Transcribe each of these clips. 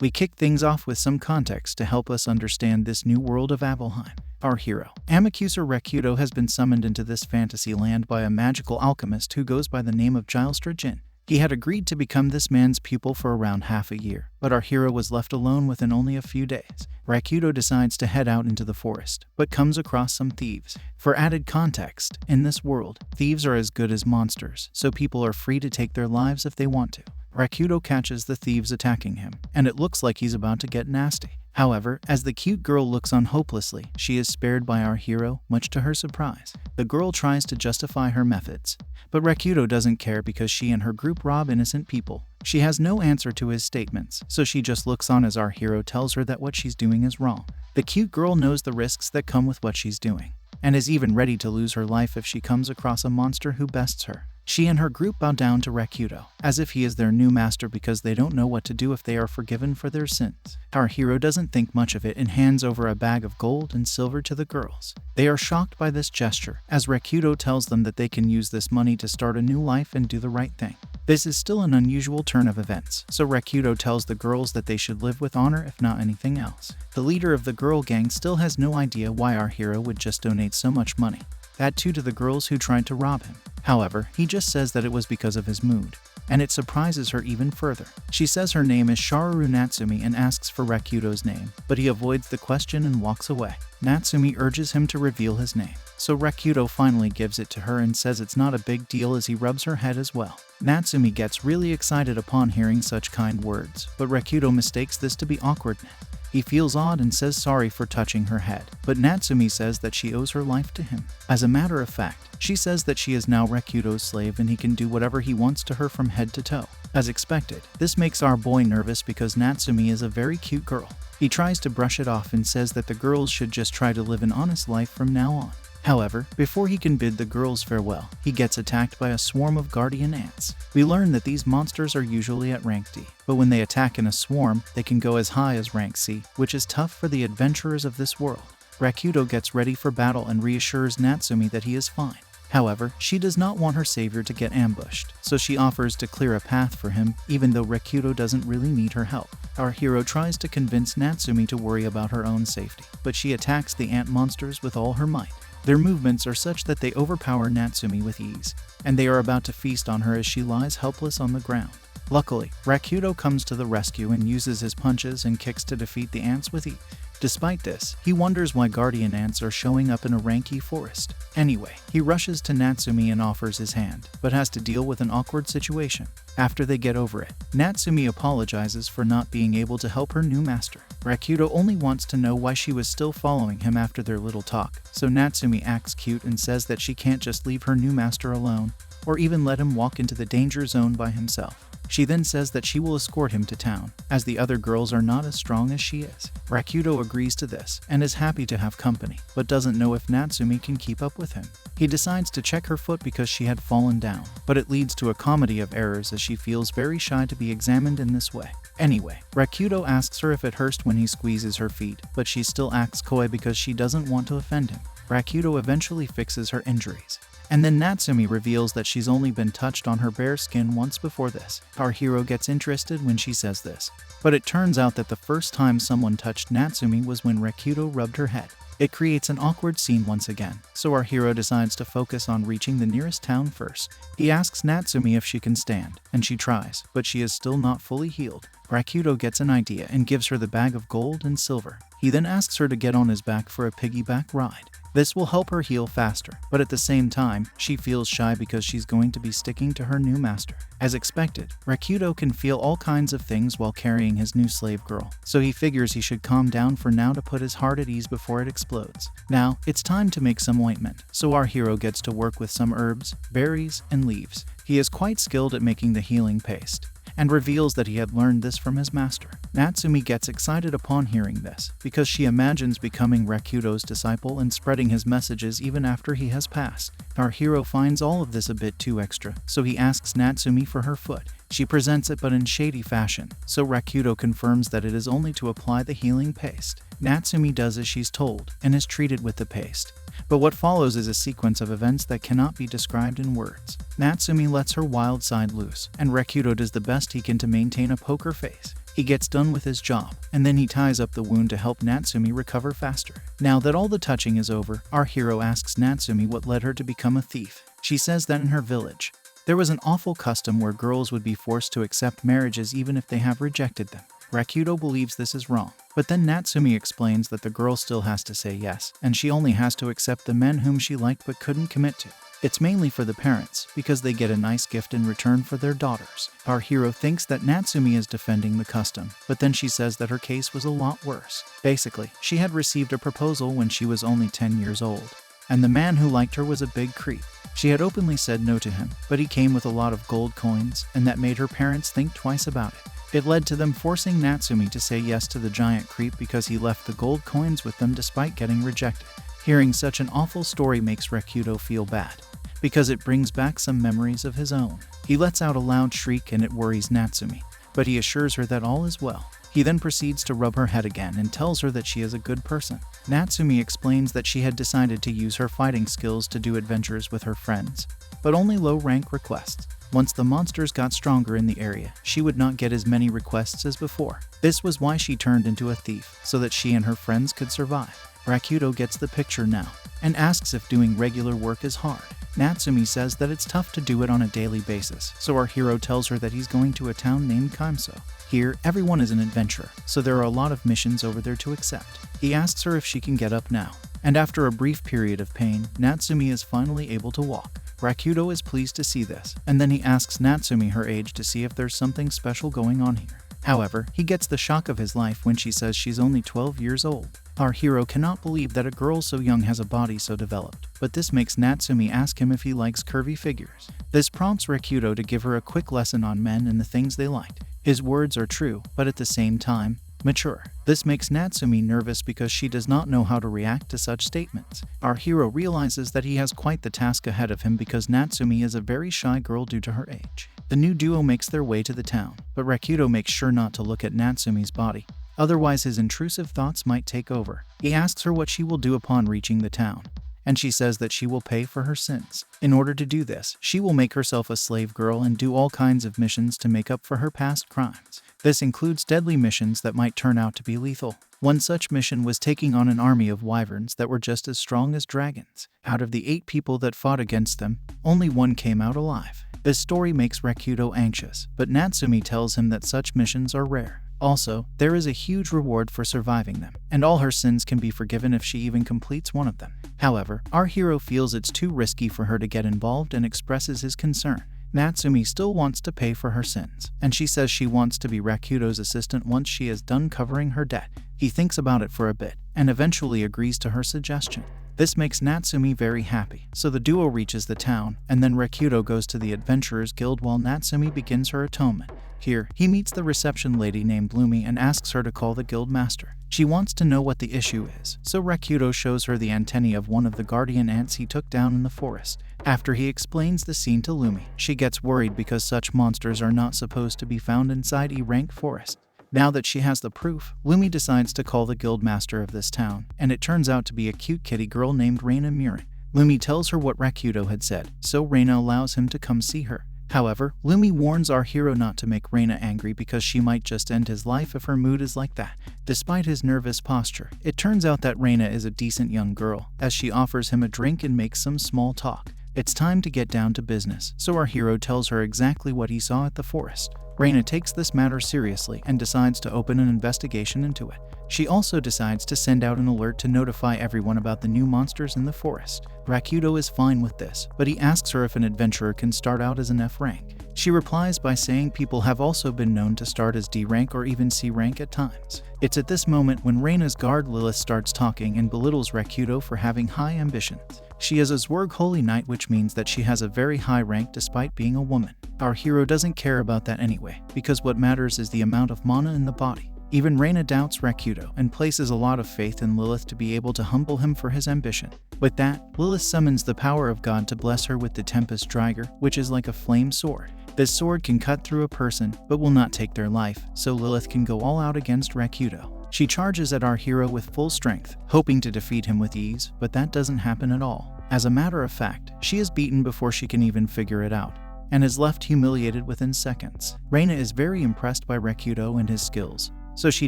We kick things off with some context to help us understand this new world of Avalheim. Our hero, Amakusa Rekudo, has been summoned into this fantasy land by a magical alchemist who goes by the name of Gilstra Jin. He had agreed to become this man's pupil for around half a year, but our hero was left alone within only a few days. Rekudo decides to head out into the forest, but comes across some thieves. For added context, in this world, thieves are as good as monsters, so people are free to take their lives if they want to. Rekudo catches the thieves attacking him, and it looks like he's about to get nasty. However, as the cute girl looks on hopelessly, she is spared by our hero, much to her surprise. The girl tries to justify her methods, but Rekudo doesn't care because she and her group rob innocent people. She has no answer to his statements, so she just looks on as our hero tells her that what she's doing is wrong. The cute girl knows the risks that come with what she's doing, and is even ready to lose her life if she comes across a monster who bests her. She and her group bow down to Rekudo, as if he is their new master because they don't know what to do if they are forgiven for their sins. Our hero doesn't think much of it and hands over a bag of gold and silver to the girls. They are shocked by this gesture, as Rekudo tells them that they can use this money to start a new life and do the right thing. This is still an unusual turn of events, so Rekudo tells the girls that they should live with honor if not anything else. The leader of the girl gang still has no idea why our hero would just donate so much money. That too to the girls who tried to rob him. However, he just says that it was because of his mood, and it surprises her even further. She says her name is Shararu Natsumi and asks for Rekudo's name, but he avoids the question and walks away. Natsumi urges him to reveal his name, so Rekudo finally gives it to her and says it's not a big deal as he rubs her head as well. Natsumi gets really excited upon hearing such kind words, but Rekudo mistakes this to be awkwardness. He feels odd and says sorry for touching her head, but Natsumi says that she owes her life to him. As a matter of fact, she says that she is now Rekudo's slave and he can do whatever he wants to her from head to toe. As expected, this makes our boy nervous because Natsumi is a very cute girl. He tries to brush it off and says that the girls should just try to live an honest life from now on. However, before he can bid the girls farewell, he gets attacked by a swarm of guardian ants. We learn that these monsters are usually at rank D, but when they attack in a swarm, they can go as high as rank C, which is tough for the adventurers of this world. Rekudo gets ready for battle and reassures Natsumi that he is fine. However, she does not want her savior to get ambushed, so she offers to clear a path for him, even though Rekudo doesn't really need her help. Our hero tries to convince Natsumi to worry about her own safety, but she attacks the ant monsters with all her might. Their movements are such that they overpower Natsumi with ease, and they are about to feast on her as she lies helpless on the ground. Luckily, Rekudo comes to the rescue and uses his punches and kicks to defeat the ants with ease. Despite this, he wonders why guardian ants are showing up in a ranky forest. Anyway, he rushes to Natsumi and offers his hand, but has to deal with an awkward situation. After they get over it, Natsumi apologizes for not being able to help her new master. Rekudo only wants to know why she was still following him after their little talk, so Natsumi acts cute and says that she can't just leave her new master alone, or even let him walk into the danger zone by himself. She then says that she will escort him to town, as the other girls are not as strong as she is. Rekudo agrees to this, and is happy to have company, but doesn't know if Natsumi can keep up with him. He decides to check her foot because she had fallen down, but it leads to a comedy of errors as she feels very shy to be examined in this way. Anyway, Rekudo asks her if it hurts when he squeezes her feet, but she still acts coy because she doesn't want to offend him. Rekudo eventually fixes her injuries, and then Natsumi reveals that she's only been touched on her bare skin once before this. Our hero gets interested when she says this, but it turns out that the first time someone touched Natsumi was when Rekudo rubbed her head. It creates an awkward scene once again, so our hero decides to focus on reaching the nearest town first. He asks Natsumi if she can stand, and she tries, but she is still not fully healed. Rekudo gets an idea and gives her the bag of gold and silver. He then asks her to get on his back for a piggyback ride. This will help her heal faster, but at the same time, she feels shy because she's going to be sticking to her new master. As expected, Rekudo can feel all kinds of things while carrying his new slave girl, so he figures he should calm down for now to put his heart at ease before it explodes. Now, it's time to make some ointment, so our hero gets to work with some herbs, berries, and leaves. He is quite skilled at making the healing paste, and reveals that he had learned this from his master. Natsumi gets excited upon hearing this, because she imagines becoming Rekudo's disciple and spreading his messages even after he has passed. Our hero finds all of this a bit too extra, so he asks Natsumi for her foot. She presents it but in shady fashion, so Rekudo confirms that it is only to apply the healing paste. Natsumi does as she's told, and is treated with the paste. But what follows is a sequence of events that cannot be described in words. Natsumi lets her wild side loose, and Rekudo does the best he can to maintain a poker face. He gets done with his job, and then he ties up the wound to help Natsumi recover faster. Now that all the touching is over, our hero asks Natsumi what led her to become a thief. She says that in her village, there was an awful custom where girls would be forced to accept marriages even if they have rejected them. Rakuto believes this is wrong, but then Natsumi explains that the girl still has to say yes, and she only has to accept the men whom she liked but couldn't commit to. It's mainly for the parents, because they get a nice gift in return for their daughters. Our hero thinks that Natsumi is defending the custom, but then she says that her case was a lot worse. Basically, she had received a proposal when she was only 10 years old, and the man who liked her was a big creep. She had openly said no to him, but he came with a lot of gold coins, and that made her parents think twice about it. It led to them forcing Natsumi to say yes to the giant creep because he left the gold coins with them despite getting rejected. Hearing such an awful story makes Rakuto feel bad, because it brings back some memories of his own. He lets out a loud shriek and it worries Natsumi, but he assures her that all is well. He then proceeds to rub her head again and tells her that she is a good person. Natsumi explains that she had decided to use her fighting skills to do adventures with her friends, but only low-rank requests. Once the monsters got stronger in the area, she would not get as many requests as before. This was why she turned into a thief, so that she and her friends could survive. Rakuto gets the picture now, and asks if doing regular work is hard. Natsumi says that it's tough to do it on a daily basis, so our hero tells her that he's going to a town named Kaimso. Here, everyone is an adventurer, so there are a lot of missions over there to accept. He asks her if she can get up now, and after a brief period of pain, Natsumi is finally able to walk. Rakuto is pleased to see this, and then he asks Natsumi her age to see if there's something special going on here. However, he gets the shock of his life when she says she's only 12 years old. Our hero cannot believe that a girl so young has a body so developed, but this makes Natsumi ask him if he likes curvy figures. This prompts Rakuto to give her a quick lesson on men and the things they liked. His words are true, but at the same time, mature. This makes Natsumi nervous because she does not know how to react to such statements. Our hero realizes that he has quite the task ahead of him because Natsumi is a very shy girl due to her age. The new duo makes their way to the town, but Rakuto makes sure not to look at Natsumi's body. Otherwise his intrusive thoughts might take over. He asks her what she will do upon reaching the town, and she says that she will pay for her sins. In order to do this, she will make herself a slave girl and do all kinds of missions to make up for her past crimes. This includes deadly missions that might turn out to be lethal. One such mission was taking on an army of wyverns that were just as strong as dragons. Out of the 8 people that fought against them, only 1 came out alive. This story makes Rakuto anxious, but Natsumi tells him that such missions are rare. Also, there is a huge reward for surviving them, and all her sins can be forgiven if she even completes one of them. However, our hero feels it's too risky for her to get involved and expresses his concern. Natsumi still wants to pay for her sins, and she says she wants to be Rakuto's assistant once she is done covering her debt. He thinks about it for a bit, and eventually agrees to her suggestion. This makes Natsumi very happy, so the duo reaches the town, and then Rakuto goes to the Adventurers Guild while Natsumi begins her atonement. Here, he meets the reception lady named Lumi and asks her to call the guild master. She wants to know what the issue is, so Rakuto shows her the antennae of one of the guardian ants he took down in the forest. After he explains the scene to Lumi, she gets worried because such monsters are not supposed to be found inside E-rank forest. Now that she has the proof, Lumi decides to call the guild master of this town, and it turns out to be a cute kitty girl named Reina Murin. Lumi tells her what Rakuto had said, so Reina allows him to come see her. However, Lumi warns our hero not to make Reina angry because she might just end his life if her mood is like that. Despite his nervous posture, it turns out that Reina is a decent young girl, as she offers him a drink and makes some small talk. It's time to get down to business, so our hero tells her exactly what he saw at the forest. Reina takes this matter seriously and decides to open an investigation into it. She also decides to send out an alert to notify everyone about the new monsters in the forest. Rakuto is fine with this, but he asks her if an adventurer can start out as an F rank. She replies by saying people have also been known to start as D rank or even C rank at times. It's at this moment when Reina's guard Lilith starts talking and belittles Rakuto for having high ambitions. She is a Zwerg Holy Knight, which means that she has a very high rank despite being a woman. Our hero doesn't care about that anyway, because what matters is the amount of mana in the body. Even Reina doubts Rakuto and places a lot of faith in Lilith to be able to humble him for his ambition. With that, Lilith summons the power of God to bless her with the Tempest Dreiger, which is like a flame sword. This sword can cut through a person, but will not take their life, so Lilith can go all out against Rakuto. She charges at our hero with full strength, hoping to defeat him with ease, but that doesn't happen at all. As a matter of fact, she is beaten before she can even figure it out. and is left humiliated within seconds. Reina is very impressed by Rekudo and his skills, so she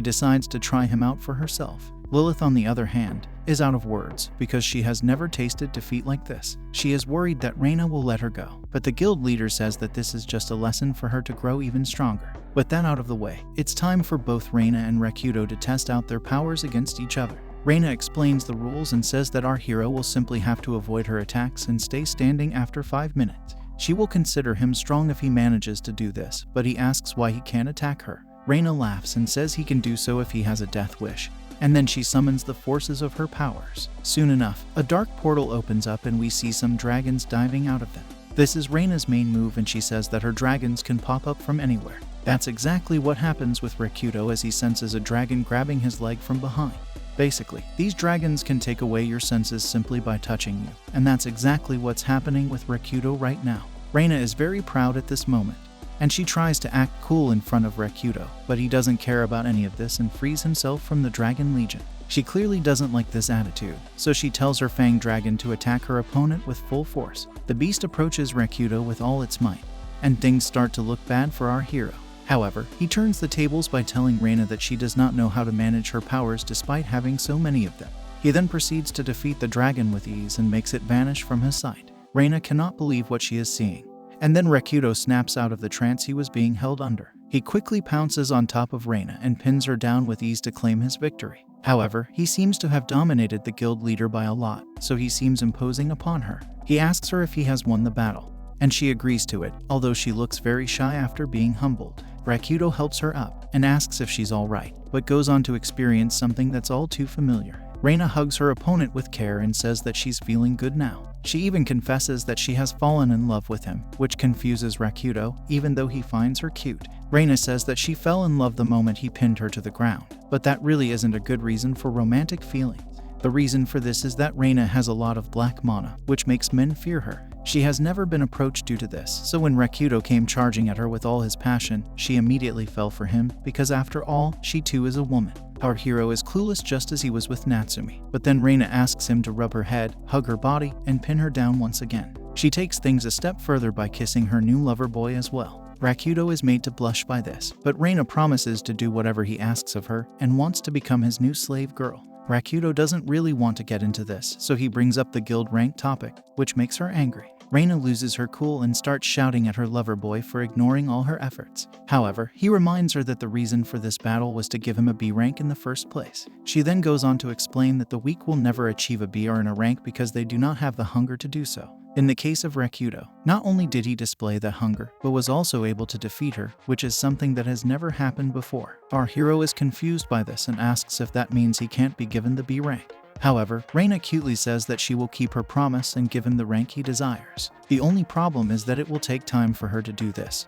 decides to try him out for herself. Lilith, on the other hand, is out of words because she has never tasted defeat like this. She is worried that Reina will let her go, but the guild leader says that this is just a lesson for her to grow even stronger. With that out of the way, it's time for both Reina and Rekudo to test out their powers against each other. Reina explains the rules and says that our hero will simply have to avoid her attacks and stay standing after 5 minutes. She will consider him strong if he manages to do this, but he asks why he can't attack her. Reina laughs and says he can do so if he has a death wish, and then she summons the forces of her powers. Soon enough, a dark portal opens up and we see some dragons diving out of them. This is Reina's main move, and she says that her dragons can pop up from anywhere. That's exactly what happens with Rekudo as he senses a dragon grabbing his leg from behind. Basically, these dragons can take away your senses simply by touching you, and that's exactly what's happening with Rekudo right now. Reina is very proud at this moment, and she tries to act cool in front of Rekudo, but he doesn't care about any of this and frees himself from the Dragon Legion. She clearly doesn't like this attitude, so she tells her Fang Dragon to attack her opponent with full force. The beast approaches Rekudo with all its might, and things start to look bad for our hero. However, he turns the tables by telling Reina that she does not know how to manage her powers despite having so many of them. He then proceeds to defeat the dragon with ease and makes it vanish from his sight. Reina cannot believe what she is seeing, and then Rekudo snaps out of the trance he was being held under. He quickly pounces on top of Reina and pins her down with ease to claim his victory. However, he seems to have dominated the guild leader by a lot, so he seems imposing upon her. He asks her if he has won the battle, and she agrees to it, although she looks very shy after being humbled. Rekudo helps her up and asks if she's alright, but goes on to experience something that's all too familiar. Reina hugs her opponent with care and says that she's feeling good now. She even confesses that she has fallen in love with him, which confuses Rekudo, even though he finds her cute. Reina says that she fell in love the moment he pinned her to the ground, but that really isn't a good reason for romantic feelings. The reason for this is that Reina has a lot of black mana, which makes men fear her. She has never been approached due to this, so when Rekudo came charging at her with all his passion, she immediately fell for him, because after all, she too is a woman. Our hero is clueless just as he was with Natsumi, but then Reina asks him to rub her head, hug her body, and pin her down once again. She takes things a step further by kissing her new lover boy as well. Rekudo is made to blush by this, but Reina promises to do whatever he asks of her and wants to become his new slave girl. Rekudo doesn't really want to get into this, so he brings up the guild rank topic, which makes her angry. Reina loses her cool and starts shouting at her lover boy for ignoring all her efforts. However, he reminds her that the reason for this battle was to give him a B rank in the first place. She then goes on to explain that the weak will never achieve a B or a rank because they do not have the hunger to do so. In the case of Rekudo, not only did he display that hunger, but was also able to defeat her, which is something that has never happened before. Our hero is confused by this and asks if that means he can't be given the B rank. However, Reina cutely says that she will keep her promise and give him the rank he desires. The only problem is that it will take time for her to do this.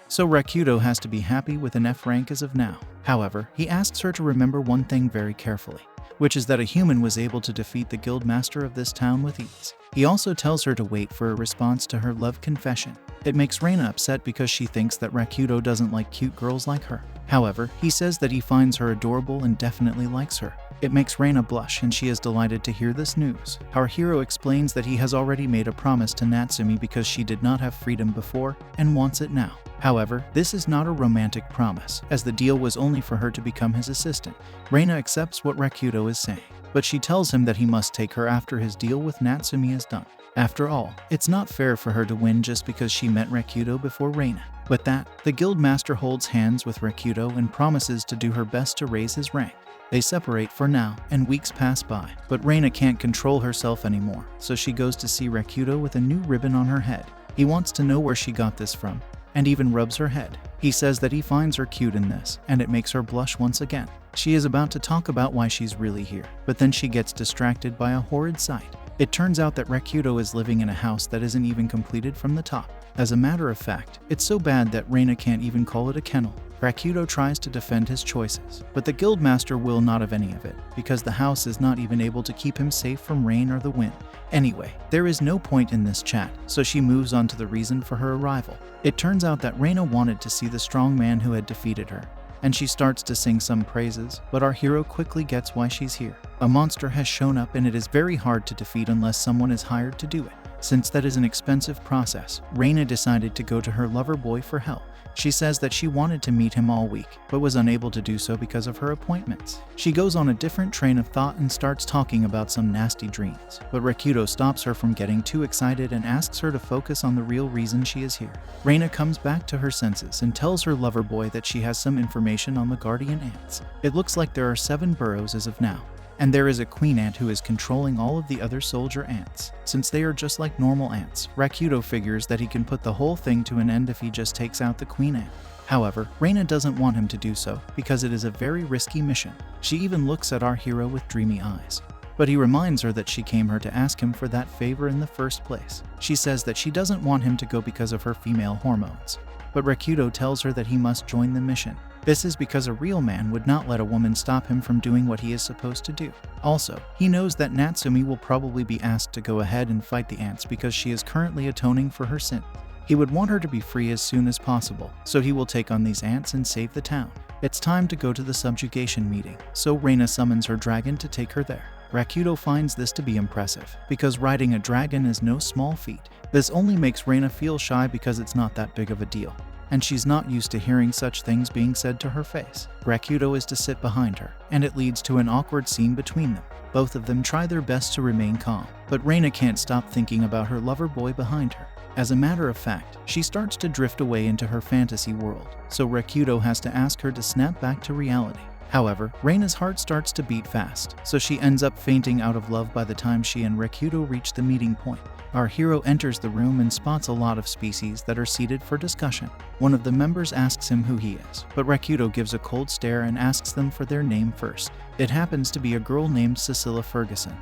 So Rekudo has to be happy with an F rank as of now. However, he asks her to remember one thing very carefully, which is that a human was able to defeat the guild master of this town with ease. He also tells her to wait for a response to her love confession. It makes Reina upset because she thinks that Rekudo doesn't like cute girls like her. However, he says that he finds her adorable and definitely likes her. It makes Reina blush and she is delighted to hear this news. Our hero explains that he has already made a promise to Natsumi because she did not have freedom before and wants it now. However, this is not a romantic promise, as the deal was only for her to become his assistant. Reina accepts what Rekudo is saying, but she tells him that he must take her after his deal with Natsumi is done. After all, it's not fair for her to win just because she met Rekudo before Reina. With that, the guild master holds hands with Rekudo and promises to do her best to raise his rank. They separate for now, and weeks pass by, but Reina can't control herself anymore, so she goes to see Rekudo with a new ribbon on her head. He wants to know where she got this from, and even rubs her head. He says that he finds her cute in this, and it makes her blush once again. She is about to talk about why she's really here, but then she gets distracted by a horrid sight. It turns out that Rekudo is living in a house that isn't even completed from the top. As a matter of fact, it's so bad that Reina can't even call it a kennel. Rekudo tries to defend his choices, but the guildmaster will not have any of it, because the house is not even able to keep him safe from rain or the wind. Anyway, there is no point in this chat, so she moves on to the reason for her arrival. It turns out that Reina wanted to see the strong man who had defeated her, and she starts to sing some praises, but our hero quickly gets why she's here. A monster has shown up and it is very hard to defeat unless someone is hired to do it. Since that is an expensive process, Reina decided to go to her lover boy for help. She says that she wanted to meet him all week, but was unable to do so because of her appointments. She goes on a different train of thought and starts talking about some nasty dreams, but Rakuto stops her from getting too excited and asks her to focus on the real reason she is here. Reina comes back to her senses and tells her lover boy that she has some information on the guardian ants. It looks like there are 7 burrows as of now, and there is a queen ant who is controlling all of the other soldier ants. Since they are just like normal ants, Rakuto figures that he can put the whole thing to an end if he just takes out the queen ant. However, Reina doesn't want him to do so because it is a very risky mission. She even looks at our hero with dreamy eyes. But he reminds her that she came here to ask him for that favor in the first place. She says that she doesn't want him to go because of her female hormones. But Rakuto tells her that he must join the mission. This is because a real man would not let a woman stop him from doing what he is supposed to do. Also, he knows that Natsumi will probably be asked to go ahead and fight the ants because she is currently atoning for her sin. He would want her to be free as soon as possible, so he will take on these ants and save the town. It's time to go to the subjugation meeting, so Reina summons her dragon to take her there. Rakuto finds this to be impressive, because riding a dragon is no small feat. This only makes Reina feel shy because it's not that big of a deal, and she's not used to hearing such things being said to her face. Rakuto is to sit behind her, and it leads to an awkward scene between them. Both of them try their best to remain calm, but Reina can't stop thinking about her lover boy behind her. As a matter of fact, she starts to drift away into her fantasy world, so Rakuto has to ask her to snap back to reality. However, Reina's heart starts to beat fast, so she ends up fainting out of love by the time she and Rakuto reach the meeting point. Our hero enters the room and spots a lot of species that are seated for discussion. One of the members asks him who he is, but Rakuto gives a cold stare and asks them for their name first. It happens to be a girl named Cecilia Ferguson,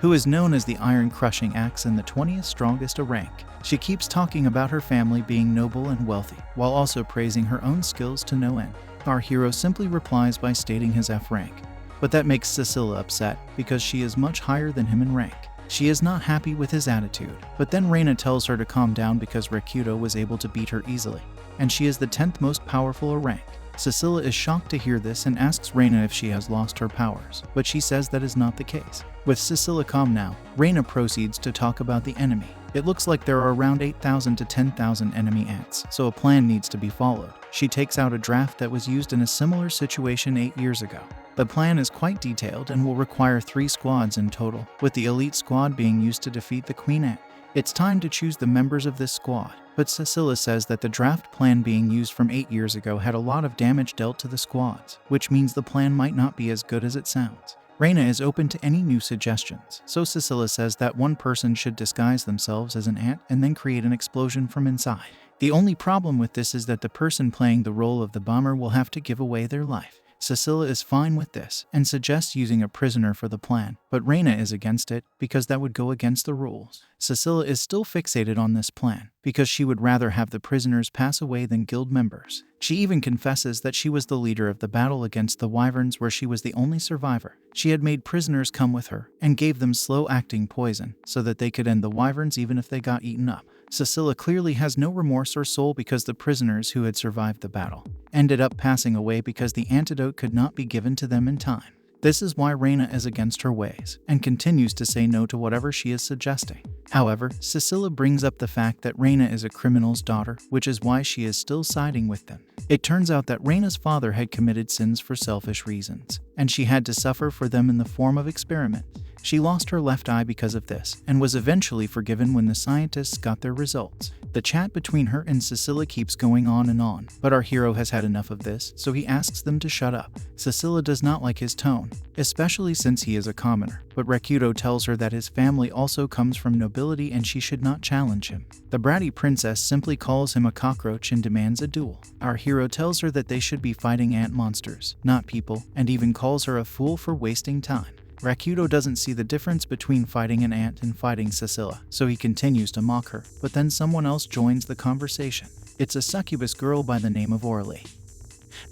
who is known as the Iron Crushing Axe and the 20th strongest rank. She keeps talking about her family being noble and wealthy, while also praising her own skills to no end. Our hero simply replies by stating his F rank, but that makes Cecilia upset because she is much higher than him in rank. She is not happy with his attitude, but then Reina tells her to calm down because Rakuto was able to beat her easily, and she is the 10th most powerful rank. Cecilia is shocked to hear this and asks Reina if she has lost her powers, but she says that is not the case. With Cecilia calm now, Reina proceeds to talk about the enemy. It looks like there are around 8,000 to 10,000 enemy ants, so a plan needs to be followed. She takes out a draft that was used in a similar situation 8 years ago. The plan is quite detailed and will require 3 squads in total, with the elite squad being used to defeat the Queen Ant. It's time to choose the members of this squad, but Cecilia says that the draft plan being used from 8 years ago had a lot of damage dealt to the squads, which means the plan might not be as good as it sounds. Reina is open to any new suggestions, so Cecilia says that one person should disguise themselves as an ant and then create an explosion from inside. The only problem with this is that the person playing the role of the bomber will have to give away their life. Cecilia is fine with this and suggests using a prisoner for the plan, but Reina is against it because that would go against the rules. Cecilia is still fixated on this plan because she would rather have the prisoners pass away than guild members. She even confesses that she was the leader of the battle against the wyverns where she was the only survivor. She had made prisoners come with her and gave them slow-acting poison so that they could end the wyverns even if they got eaten up. Cecilia clearly has no remorse or soul because the prisoners who had survived the battle ended up passing away because the antidote could not be given to them in time. This is why Reina is against her ways and continues to say no to whatever she is suggesting. However, Cecilia brings up the fact that Reina is a criminal's daughter, which is why she is still siding with them. It turns out that Reina's father had committed sins for selfish reasons, and she had to suffer for them in the form of experiment. She lost her left eye because of this, and was eventually forgiven when the scientists got their results. The chat between her and Cecilia keeps going on, but our hero has had enough of this, so he asks them to shut up. Cecilia does not like his tone, especially since he is a commoner, but Rakuto tells her that his family also comes from nobility and she should not challenge him. The bratty princess simply calls him a cockroach and demands a duel. Our hero tells her that they should be fighting ant monsters, not people, and even calls her a fool for wasting time. Rakuto doesn't see the difference between fighting an ant and fighting Cecilia, so he continues to mock her, but then someone else joins the conversation. It's a succubus girl by the name of Orly,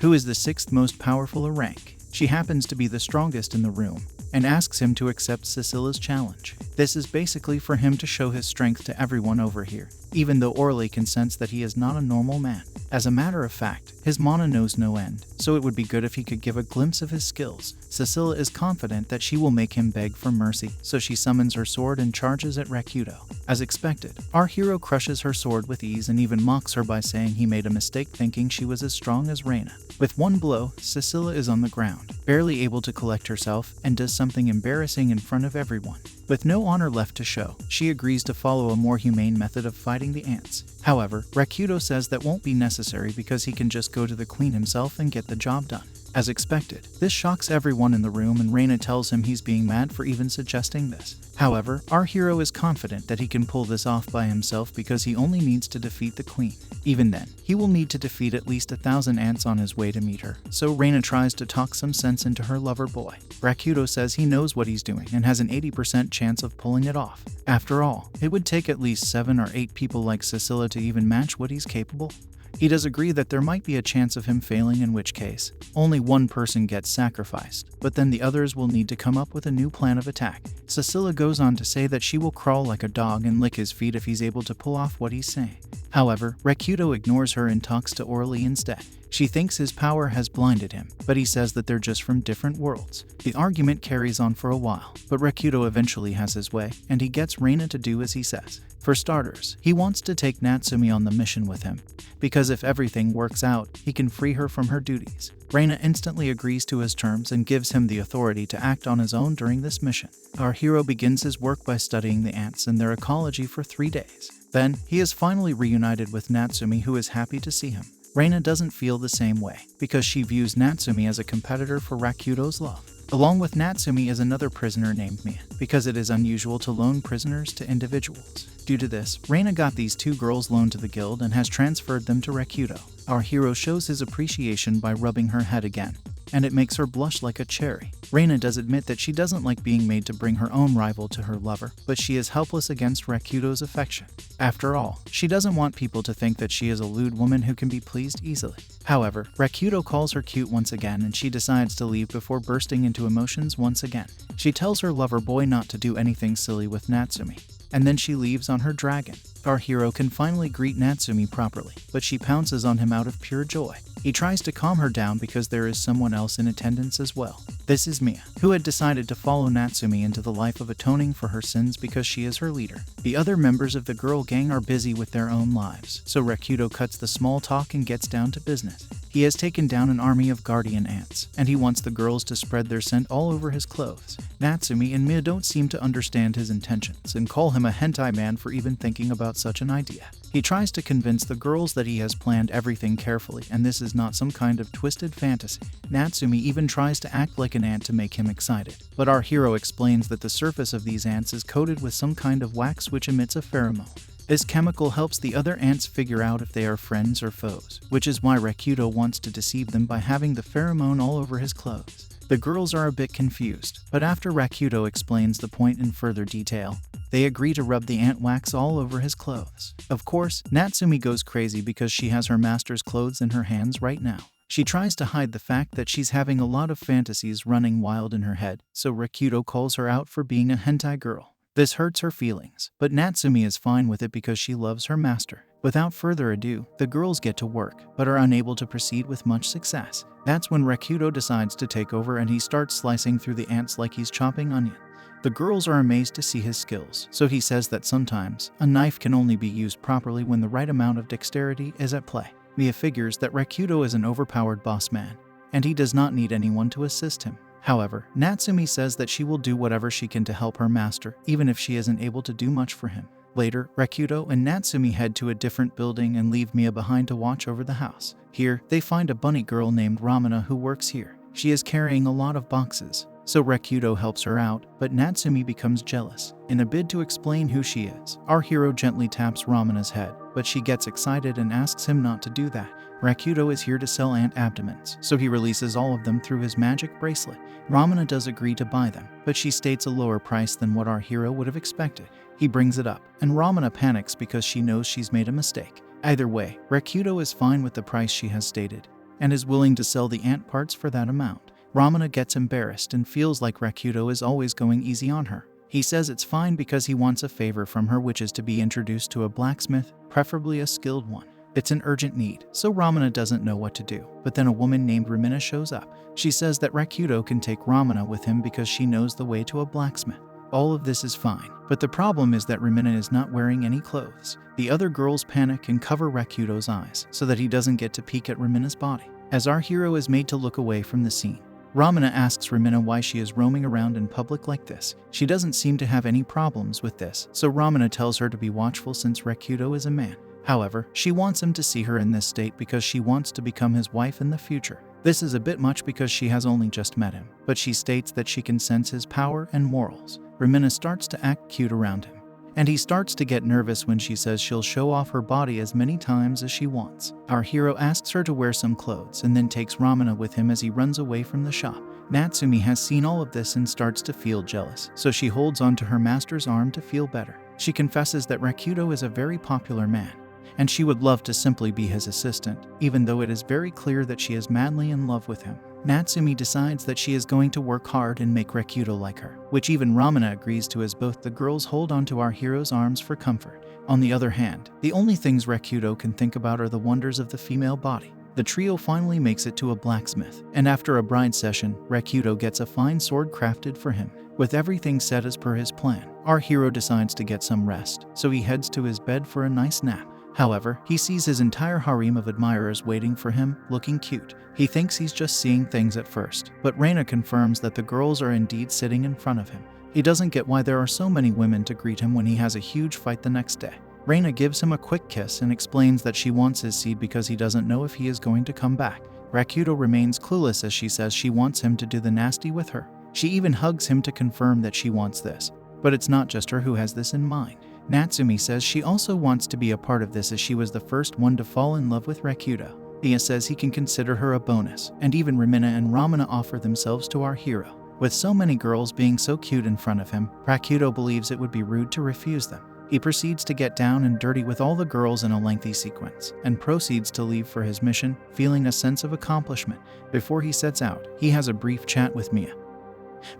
who is the 6th most powerful rank. She happens to be the strongest in the room, and asks him to accept Cecilia's challenge. This is basically for him to show his strength to everyone over here, even though Orly can sense that he is not a normal man. As a matter of fact, his mana knows no end, so it would be good if he could give a glimpse of his skills. Cecilia is confident that she will make him beg for mercy, so she summons her sword and charges at Rakuto. As expected, our hero crushes her sword with ease and even mocks her by saying he made a mistake thinking she was as strong as Reina. With one blow, Cecilia is on the ground, barely able to collect herself, and does something embarrassing in front of everyone. With no honor left to show, she agrees to follow a more humane method of fighting the ants. However, Rakuto says that won't be necessary because he can just go to the queen himself and get the job done. As expected, this shocks everyone in the room and Reina tells him he's being mad for even suggesting this. However, our hero is confident that he can pull this off by himself because he only needs to defeat the queen. Even then, he will need to defeat at least 1,000 ants on his way to meet her, so Reina tries to talk some sense into her lover boy. Rakuto says he knows what he's doing and has an 80% chance of pulling it off. After all, it would take at least 7 or 8 people like Cecilia to even match what he's capable. He does agree that there might be a chance of him failing, in which case, only one person gets sacrificed, but then the others will need to come up with a new plan of attack. Cecilia goes on to say that she will crawl like a dog and lick his feet if he's able to pull off what he's saying. However, Rakuto ignores her and talks to Orly instead. She thinks his power has blinded him, but he says that they're just from different worlds. The argument carries on for a while, but Rakuto eventually has his way, and he gets Reina to do as he says. For starters, he wants to take Natsumi on the mission with him, because if everything works out, he can free her from her duties. Reina instantly agrees to his terms and gives him the authority to act on his own during this mission. Our hero begins his work by studying the ants and their ecology for 3 days. Then, he is finally reunited with Natsumi, who is happy to see him. Reina doesn't feel the same way, because she views Natsumi as a competitor for Rakuto's love. Along with Natsumi is another prisoner named Mia, because it is unusual to loan prisoners to individuals. Due to this, Reina got these 2 girls loaned to the guild and has transferred them to Rakuto. Our hero shows his appreciation by rubbing her head again, and it makes her blush like a cherry. Reina does admit that she doesn't like being made to bring her own rival to her lover, but she is helpless against Rakuto's affection. After all, she doesn't want people to think that she is a lewd woman who can be pleased easily. However, Rakuto calls her cute once again and she decides to leave before bursting into emotions once again. She tells her lover boy not to do anything silly with Natsumi, and then she leaves on her dragon. Our hero can finally greet Natsumi properly, but she pounces on him out of pure joy. He tries to calm her down because there is someone else in attendance as well. This is Mia, who had decided to follow Natsumi into the life of atoning for her sins because she is her leader. The other members of the girl gang are busy with their own lives, so Rakuto cuts the small talk and gets down to business. He has taken down an army of guardian ants, and he wants the girls to spread their scent all over his clothes. Natsumi and Mia don't seem to understand his intentions and call him a hentai man for even thinking about such an idea. He tries to convince the girls that he has planned everything carefully and this is not some kind of twisted fantasy. Natsumi even tries to act like an ant to make him excited, but our hero explains that the surface of these ants is coated with some kind of wax which emits a pheromone. This chemical helps the other ants figure out if they are friends or foes, which is why Rakuto wants to deceive them by having the pheromone all over his clothes. The girls are a bit confused, but after Rakuto explains the point in further detail, they agree to rub the ant wax all over his clothes. Of course, Natsumi goes crazy because she has her master's clothes in her hands right now. She tries to hide the fact that she's having a lot of fantasies running wild in her head, so Rakuto calls her out for being a hentai girl. This hurts her feelings, but Natsumi is fine with it because she loves her master. Without further ado, the girls get to work, but are unable to proceed with much success. That's when Rakuto decides to take over and he starts slicing through the ants like he's chopping onion. The girls are amazed to see his skills, so he says that sometimes, a knife can only be used properly when the right amount of dexterity is at play. Mia figures that Rakuto is an overpowered boss man, and he does not need anyone to assist him. However, Natsumi says that she will do whatever she can to help her master, even if she isn't able to do much for him. Later, Rakuto and Natsumi head to a different building and leave Mia behind to watch over the house. Here, they find a bunny girl named Ramana who works here. She is carrying a lot of boxes, so Rakuto helps her out, but Natsumi becomes jealous. In a bid to explain who she is, our hero gently taps Ramana's head, but she gets excited and asks him not to do that. Rakuto is here to sell ant abdomens, so he releases all of them through his magic bracelet. Ramana does agree to buy them, but she states a lower price than what our hero would have expected. He brings it up, and Ramana panics because she knows she's made a mistake. Either way, Rakuto is fine with the price she has stated, and is willing to sell the ant parts for that amount. Ramana gets embarrassed and feels like Rakuto is always going easy on her. He says it's fine because he wants a favor from her, which is to be introduced to a blacksmith, preferably a skilled one. It's an urgent need, so Ramana doesn't know what to do. But then a woman named Ramina shows up. She says that Rakuto can take Ramana with him because she knows the way to a blacksmith. All of this is fine, but the problem is that Ramina is not wearing any clothes. The other girls panic and cover Rakuto's eyes so that he doesn't get to peek at Ramina's body. As our hero is made to look away from the scene, Ramana asks Ramina why she is roaming around in public like this. She doesn't seem to have any problems with this, so Ramana tells her to be watchful since Rakuto is a man. However, she wants him to see her in this state because she wants to become his wife in the future. This is a bit much because she has only just met him, but she states that she can sense his power and morals. Ramina starts to act cute around him, and he starts to get nervous when she says she'll show off her body as many times as she wants. Our hero asks her to wear some clothes and then takes Ramina with him as he runs away from the shop. Natsumi has seen all of this and starts to feel jealous, so she holds onto her master's arm to feel better. She confesses that Rakuto is a very popular man, and she would love to simply be his assistant, even though it is very clear that she is madly in love with him. Natsumi decides that she is going to work hard and make Rakuto like her, which even Ramana agrees to as both the girls hold onto our hero's arms for comfort. On the other hand, the only things Rakuto can think about are the wonders of the female body. The trio finally makes it to a blacksmith, and after a bride session, Rakuto gets a fine sword crafted for him. With everything set as per his plan, our hero decides to get some rest, so he heads to his bed for a nice nap. However, he sees his entire harem of admirers waiting for him, looking cute. He thinks he's just seeing things at first, but Reina confirms that the girls are indeed sitting in front of him. He doesn't get why there are so many women to greet him when he has a huge fight the next day. Reina gives him a quick kiss and explains that she wants his seed because he doesn't know if he is going to come back. Rakuto remains clueless as she says she wants him to do the nasty with her. She even hugs him to confirm that she wants this. But it's not just her who has this in mind. Natsumi says she also wants to be a part of this as she was the first one to fall in love with Rakuto. Iya says he can consider her a bonus, and even Ramina and Ramana offer themselves to our hero. With so many girls being so cute in front of him, Rakuto believes it would be rude to refuse them. He proceeds to get down and dirty with all the girls in a lengthy sequence, and proceeds to leave for his mission, feeling a sense of accomplishment. Before he sets out, he has a brief chat with Mia,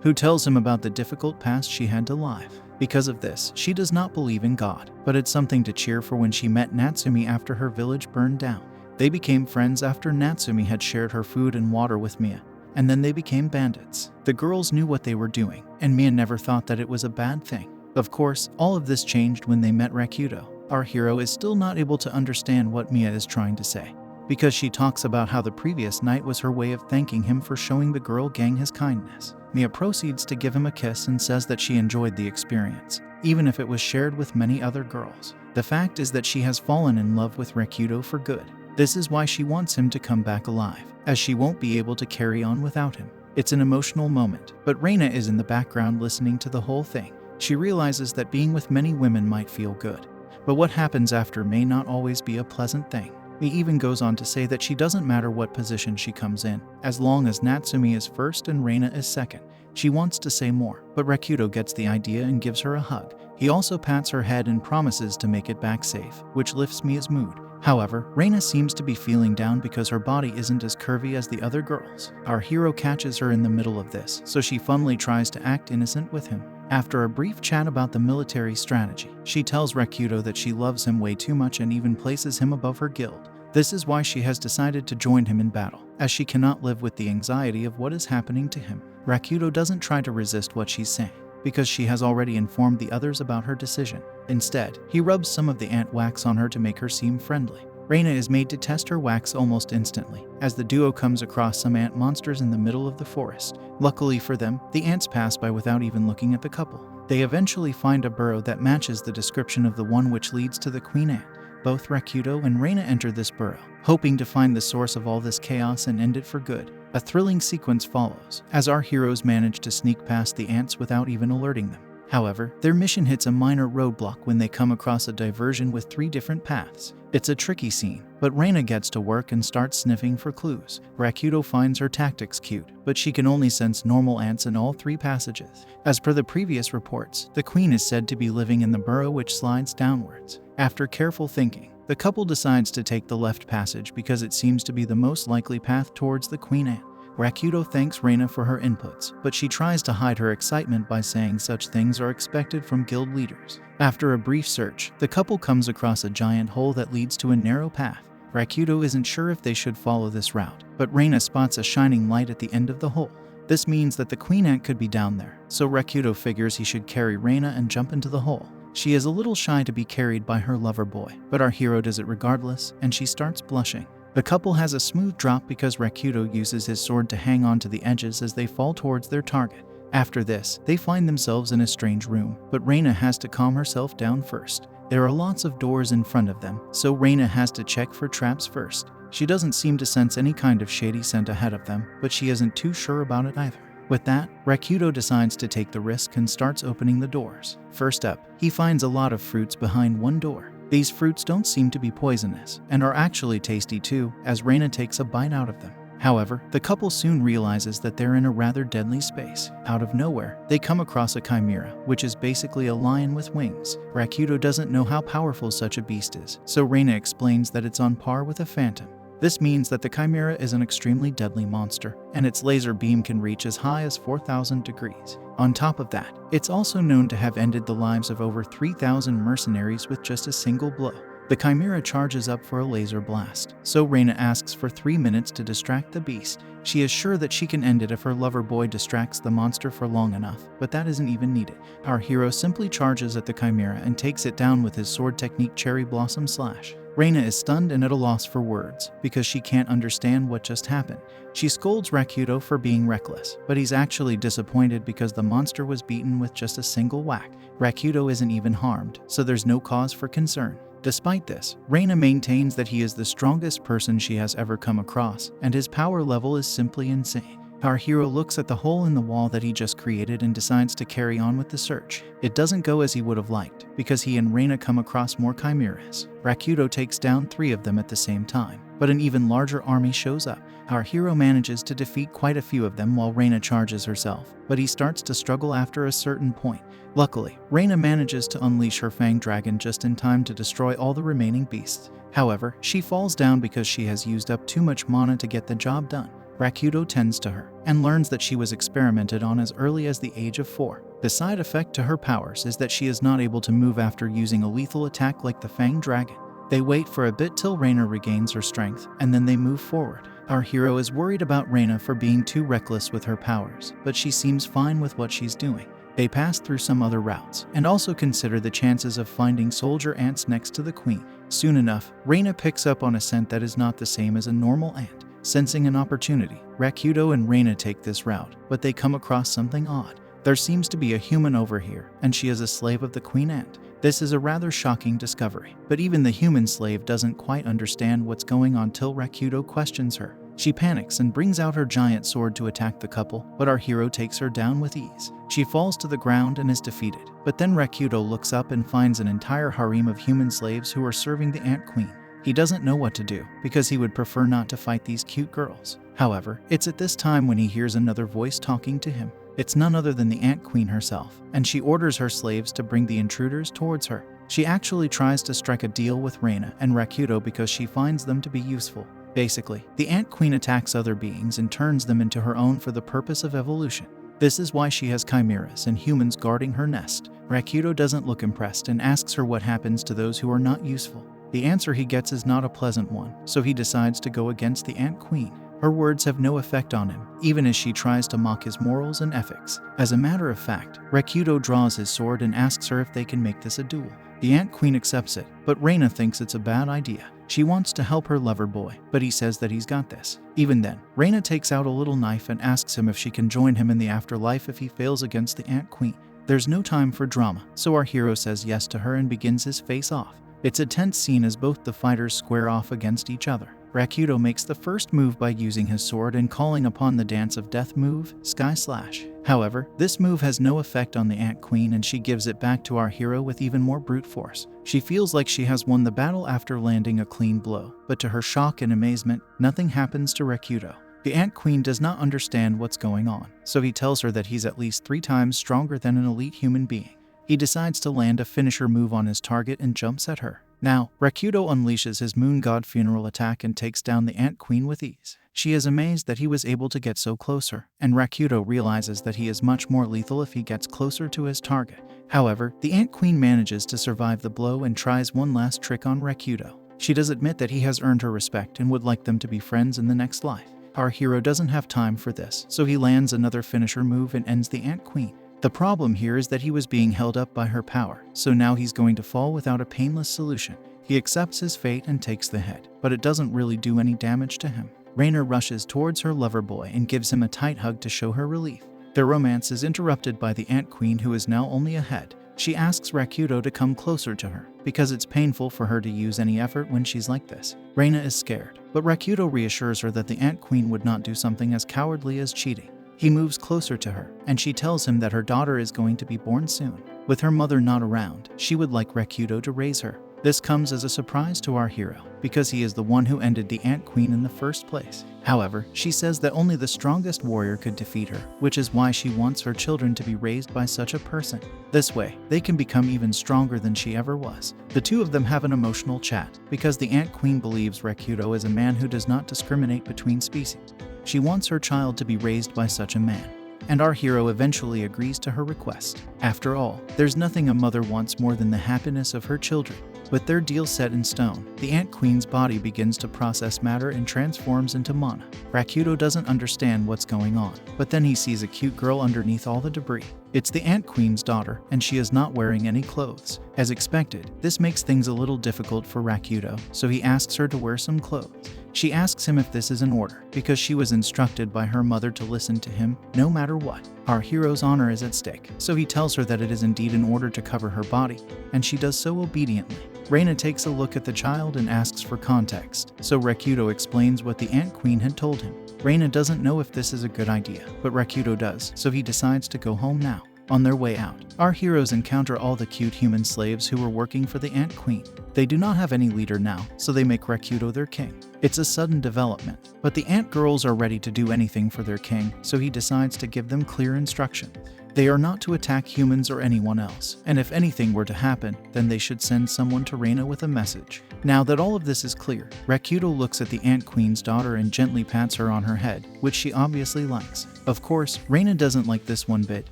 who tells him about the difficult past she had to live. Because of this, she does not believe in God, but it's something to cheer for when she met Natsumi after her village burned down. They became friends after Natsumi had shared her food and water with Mia, and then they became bandits. The girls knew what they were doing, and Mia never thought that it was a bad thing. Of course, all of this changed when they met Rakuto. Our hero is still not able to understand what Mia is trying to say, because she talks about how the previous night was her way of thanking him for showing the girl gang his kindness. Mia proceeds to give him a kiss and says that she enjoyed the experience, even if it was shared with many other girls. The fact is that she has fallen in love with Rakuto for good. This is why she wants him to come back alive, as she won't be able to carry on without him. It's an emotional moment, but Reina is in the background listening to the whole thing. She realizes that being with many women might feel good, but what happens after may not always be a pleasant thing. He even goes on to say that she doesn't matter what position she comes in, as long as Natsumi is first and Reina is second. She wants to say more, but Rakuto gets the idea and gives her a hug. He also pats her head and promises to make it back safe, which lifts Mia's mood. However, Reina seems to be feeling down because her body isn't as curvy as the other girls. Our hero catches her in the middle of this, so she funnily tries to act innocent with him. After a brief chat about the military strategy, she tells Rakuto that she loves him way too much and even places him above her guild. This is why she has decided to join him in battle, as she cannot live with the anxiety of what is happening to him. Rakuto doesn't try to resist what she's saying, because she has already informed the others about her decision. Instead, he rubs some of the ant wax on her to make her seem friendly. Reina is made to test her wax almost instantly, as the duo comes across some ant monsters in the middle of the forest. Luckily for them, the ants pass by without even looking at the couple. They eventually find a burrow that matches the description of the one which leads to the queen ant. Both Rakuto and Reina enter this burrow, hoping to find the source of all this chaos and end it for good. A thrilling sequence follows, as our heroes manage to sneak past the ants without even alerting them. However, their mission hits a minor roadblock when they come across a diversion with 3 different paths. It's a tricky scene, but Reina gets to work and starts sniffing for clues. Rakuto finds her tactics cute, but she can only sense normal ants in all 3 passages. As per the previous reports, the queen is said to be living in the burrow which slides downwards. After careful thinking, the couple decides to take the left passage because it seems to be the most likely path towards the queen ant. Rakuto thanks Reina for her inputs, but she tries to hide her excitement by saying such things are expected from guild leaders. After a brief search, the couple comes across a giant hole that leads to a narrow path. Rakuto isn't sure if they should follow this route, but Reina spots a shining light at the end of the hole. This means that the queen ant could be down there, so Rakuto figures he should carry Reina and jump into the hole. She is a little shy to be carried by her lover boy, but our hero does it regardless, and she starts blushing. The couple has a smooth drop because Rakuto uses his sword to hang on to the edges as they fall towards their target. After this, they find themselves in a strange room, but Reina has to calm herself down first. There are lots of doors in front of them, so Reina has to check for traps first. She doesn't seem to sense any kind of shady scent ahead of them, but she isn't too sure about it either. With that, Rakuto decides to take the risk and starts opening the doors. First up, he finds a lot of fruits behind one door. These fruits don't seem to be poisonous, and are actually tasty too, as Reina takes a bite out of them. However, the couple soon realizes that they're in a rather deadly space. Out of nowhere, they come across a chimera, which is basically a lion with wings. Rakuto doesn't know how powerful such a beast is, so Reina explains that it's on par with a phantom. This means that the chimera is an extremely deadly monster, and its laser beam can reach as high as 4,000 degrees. On top of that, it's also known to have ended the lives of over 3,000 mercenaries with just a single blow. The chimera charges up for a laser blast, so Reina asks for 3 minutes to distract the beast. She is sure that she can end it if her lover boy distracts the monster for long enough, but that isn't even needed. Our hero simply charges at the chimera and takes it down with his sword technique Cherry Blossom Slash. Reina is stunned and at a loss for words, because she can't understand what just happened. She scolds Rakuto for being reckless, but he's actually disappointed because the monster was beaten with just a single whack. Rakuto isn't even harmed, so there's no cause for concern. Despite this, Reina maintains that he is the strongest person she has ever come across, and his power level is simply insane. Our hero looks at the hole in the wall that he just created and decides to carry on with the search. It doesn't go as he would have liked, because he and Reina come across more chimeras. Rakuto takes down 3 of them at the same time, but an even larger army shows up. Our hero manages to defeat quite a few of them while Reina charges herself, but he starts to struggle after a certain point. Luckily, Reina manages to unleash her Fang Dragon just in time to destroy all the remaining beasts. However, she falls down because she has used up too much mana to get the job done. Rakuto tends to her, and learns that she was experimented on as early as the age of 4. The side effect to her powers is that she is not able to move after using a lethal attack like the Fang Dragon. They wait for a bit till Reina regains her strength, and then they move forward. Our hero is worried about Reina for being too reckless with her powers, but she seems fine with what she's doing. They pass through some other routes, and also consider the chances of finding soldier ants next to the queen. Soon enough, Reina picks up on a scent that is not the same as a normal ant. Sensing an opportunity, Rakuto and Reina take this route, but they come across something odd. There seems to be a human over here, and she is a slave of the queen ant. This is a rather shocking discovery, but even the human slave doesn't quite understand what's going on till Rakuto questions her. She panics and brings out her giant sword to attack the couple, but our hero takes her down with ease. She falls to the ground and is defeated, but then Rakuto looks up and finds an entire harem of human slaves who are serving the ant queen. He doesn't know what to do, because he would prefer not to fight these cute girls. However, it's at this time when he hears another voice talking to him. It's none other than the ant queen herself, and she orders her slaves to bring the intruders towards her. She actually tries to strike a deal with Reina and Rakuto because she finds them to be useful. Basically, the ant queen attacks other beings and turns them into her own for the purpose of evolution. This is why she has chimeras and humans guarding her nest. Rakuto doesn't look impressed and asks her what happens to those who are not useful. The answer he gets is not a pleasant one, so he decides to go against the ant queen. Her words have no effect on him, even as she tries to mock his morals and ethics. As a matter of fact, Rakuto draws his sword and asks her if they can make this a duel. The ant queen accepts it, but Reina thinks it's a bad idea. She wants to help her lover boy, but he says that he's got this. Even then, Reina takes out a little knife and asks him if she can join him in the afterlife if he fails against the ant queen. There's no time for drama, so our hero says yes to her and begins his face-off. It's a tense scene as both the fighters square off against each other. Rakuto makes the first move by using his sword and calling upon the Dance of Death move, Sky Slash. However, this move has no effect on the ant queen and she gives it back to our hero with even more brute force. She feels like she has won the battle after landing a clean blow, but to her shock and amazement, nothing happens to Rakuto. The ant queen does not understand what's going on, so he tells her that he's at least 3 times stronger than an elite human being. He decides to land a finisher move on his target and jumps at her. Now, Rakuto unleashes his Moon God Funeral attack and takes down the ant queen with ease. She is amazed that he was able to get so closer, and Rakuto realizes that he is much more lethal if he gets closer to his target. However, the Ant Queen manages to survive the blow and tries one last trick on Rakuto. She does admit that he has earned her respect and would like them to be friends in the next life. Our hero doesn't have time for this, so he lands another finisher move and ends the Ant Queen. The problem here is that he was being held up by her power, so now he's going to fall without a painless solution. He accepts his fate and takes the head, but it doesn't really do any damage to him. Reina rushes towards her lover boy and gives him a tight hug to show her relief. Their romance is interrupted by the Ant Queen, who is now only a head. She asks Rakuto to come closer to her, because it's painful for her to use any effort when she's like this. Reina is scared, but Rakuto reassures her that the Ant Queen would not do something as cowardly as cheating. He moves closer to her, and she tells him that her daughter is going to be born soon. With her mother not around, she would like Rakuto to raise her. This comes as a surprise to our hero, because he is the one who ended the Ant Queen in the first place. However, she says that only the strongest warrior could defeat her, which is why she wants her children to be raised by such a person. This way, they can become even stronger than she ever was. The two of them have an emotional chat, because the Ant Queen believes Rakuto is a man who does not discriminate between species. She wants her child to be raised by such a man, and our hero eventually agrees to her request. After all, there's nothing a mother wants more than the happiness of her children. With their deal set in stone, the Ant Queen's body begins to process matter and transforms into mana. Rakuto doesn't understand what's going on, but then he sees a cute girl underneath all the debris. It's the Ant Queen's daughter, and she is not wearing any clothes. As expected, this makes things a little difficult for Rakuto, so he asks her to wear some clothes. She asks him if this is an order, because she was instructed by her mother to listen to him no matter what. Our hero's honor is at stake, so he tells her that it is indeed an order to cover her body, and she does so obediently. Reina takes a look at the child and asks for context, so Rakuto explains what the Ant Queen had told him. Reina doesn't know if this is a good idea, but Rakuto does, so he decides to go home now. On their way out, our heroes encounter all the cute human slaves who were working for the Ant Queen. They do not have any leader now, so they make Rakuto their king. It's a sudden development, but the ant girls are ready to do anything for their king, so he decides to give them clear instruction. They are not to attack humans or anyone else, and if anything were to happen, then they should send someone to Reina with a message. Now that all of this is clear, Rakuto looks at the Ant Queen's daughter and gently pats her on her head, which she obviously likes. Of course, Reina doesn't like this one bit,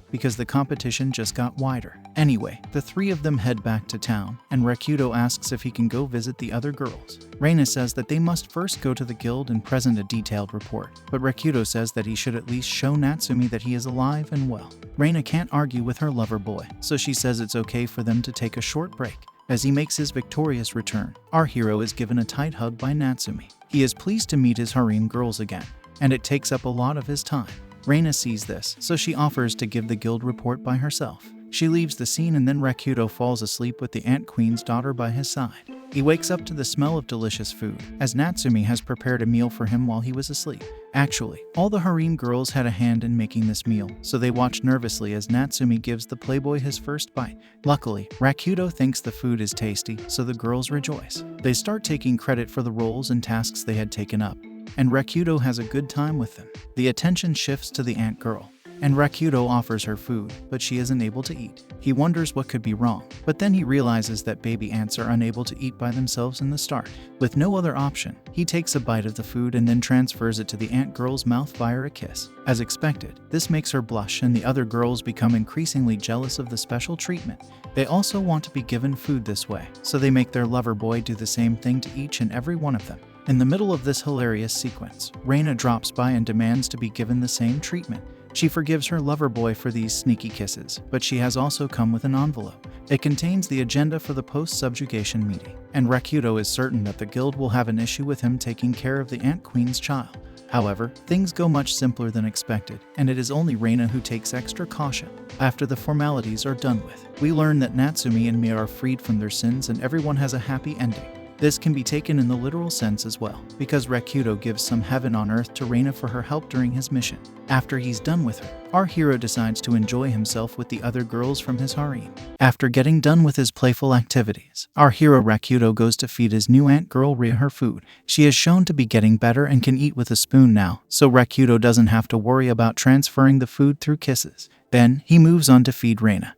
because the competition just got wider. Anyway, the three of them head back to town, and Rakuto asks if he can go visit the other girls. Reina says that they must first go to the guild and present a detailed report, but Rakuto says that he should at least show Natsumi that he is alive and well. Reina can't argue with her lover boy, so she says it's okay for them to take a short break. As he makes his victorious return, our hero is given a tight hug by Natsumi. He is pleased to meet his harem girls again, and it takes up a lot of his time. Reina sees this, so she offers to give the guild report by herself. She leaves the scene, and then Rakuto falls asleep with the Ant Queen's daughter by his side. He wakes up to the smell of delicious food, as Natsumi has prepared a meal for him while he was asleep. Actually, all the harem girls had a hand in making this meal, so they watch nervously as Natsumi gives the playboy his first bite. Luckily, Rakuto thinks the food is tasty, so the girls rejoice. They start taking credit for the roles and tasks they had taken up, and Rakuto has a good time with them. The attention shifts to the ant girl, and Rakuto offers her food, but she isn't able to eat. He wonders what could be wrong, but then he realizes that baby ants are unable to eat by themselves in the start. With no other option, he takes a bite of the food and then transfers it to the ant girl's mouth via a kiss. As expected, this makes her blush, and the other girls become increasingly jealous of the special treatment. They also want to be given food this way, so they make their lover boy do the same thing to each and every one of them. In the middle of this hilarious sequence, Reina drops by and demands to be given the same treatment. She forgives her lover boy for these sneaky kisses, but she has also come with an envelope. It contains the agenda for the post-subjugation meeting, and Rakuto is certain that the guild will have an issue with him taking care of the Ant Queen's child. However, things go much simpler than expected, and it is only Reina who takes extra caution. After the formalities are done with, we learn that Natsumi and Mia are freed from their sins and everyone has a happy ending. This can be taken in the literal sense as well, because Rakuto gives some heaven on earth to Reina for her help during his mission. After he's done with her, our hero decides to enjoy himself with the other girls from his harem. After getting done with his playful activities, our hero Rakuto goes to feed his new ant girl Ria her food. She is shown to be getting better and can eat with a spoon now, so Rakuto doesn't have to worry about transferring the food through kisses. Then, he moves on to feed Reina,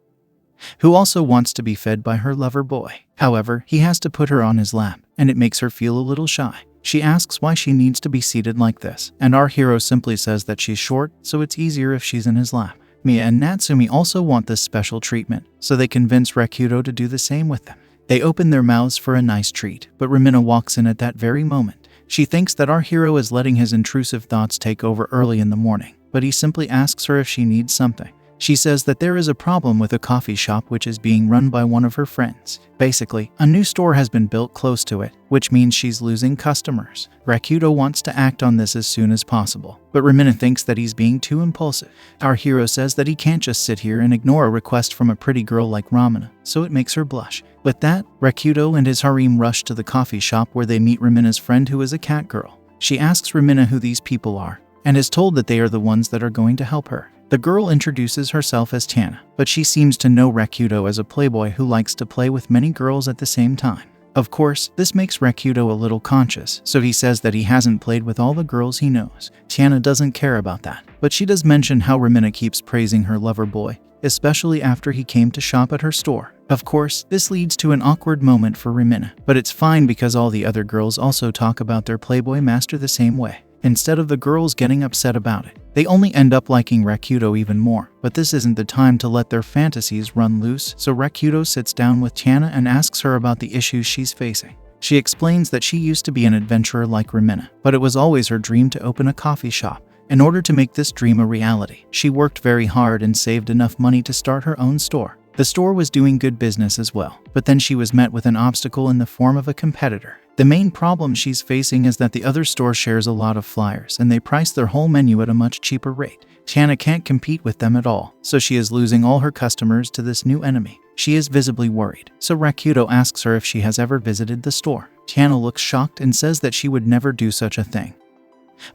who also wants to be fed by her lover boy. However, he has to put her on his lap, and it makes her feel a little shy. She asks why she needs to be seated like this, and our hero simply says that she's short, so it's easier if she's in his lap. Mia and Natsumi also want this special treatment, so they convince Rekudo to do the same with them. They open their mouths for a nice treat, but Rimina walks in at that very moment. She thinks that our hero is letting his intrusive thoughts take over early in the morning, but he simply asks her if she needs something. She says that there is a problem with a coffee shop which is being run by one of her friends. Basically, a new store has been built close to it, which means she's losing customers. Rekudo wants to act on this as soon as possible, but Rimina thinks that he's being too impulsive. Our hero says that he can't just sit here and ignore a request from a pretty girl like Ramina, so it makes her blush. With that, Rekudo and his harem rush to the coffee shop where they meet Rimina's friend who is a cat girl. She asks Rimina who these people are, and is told that they are the ones that are going to help her. The girl introduces herself as Tana, but she seems to know Rekudo as a playboy who likes to play with many girls at the same time. Of course, this makes Rekudo a little conscious, so he says that he hasn't played with all the girls he knows. Tana doesn't care about that, but she does mention how Rimina keeps praising her lover boy, especially after he came to shop at her store. Of course, this leads to an awkward moment for Rimina, but it's fine because all the other girls also talk about their playboy master the same way. Instead of the girls getting upset about it, they only end up liking Rekudo even more, but this isn't the time to let their fantasies run loose, so Rekudo sits down with Tana and asks her about the issues she's facing. She explains that she used to be an adventurer like Rimina, but it was always her dream to open a coffee shop. In order to make this dream a reality, she worked very hard and saved enough money to start her own store. The store was doing good business as well, but then she was met with an obstacle in the form of a competitor. The main problem she's facing is that the other store shares a lot of flyers and they price their whole menu at a much cheaper rate. Tana can't compete with them at all, so she is losing all her customers to this new enemy. She is visibly worried, so Rekudo asks her if she has ever visited the store. Tana looks shocked and says that she would never do such a thing.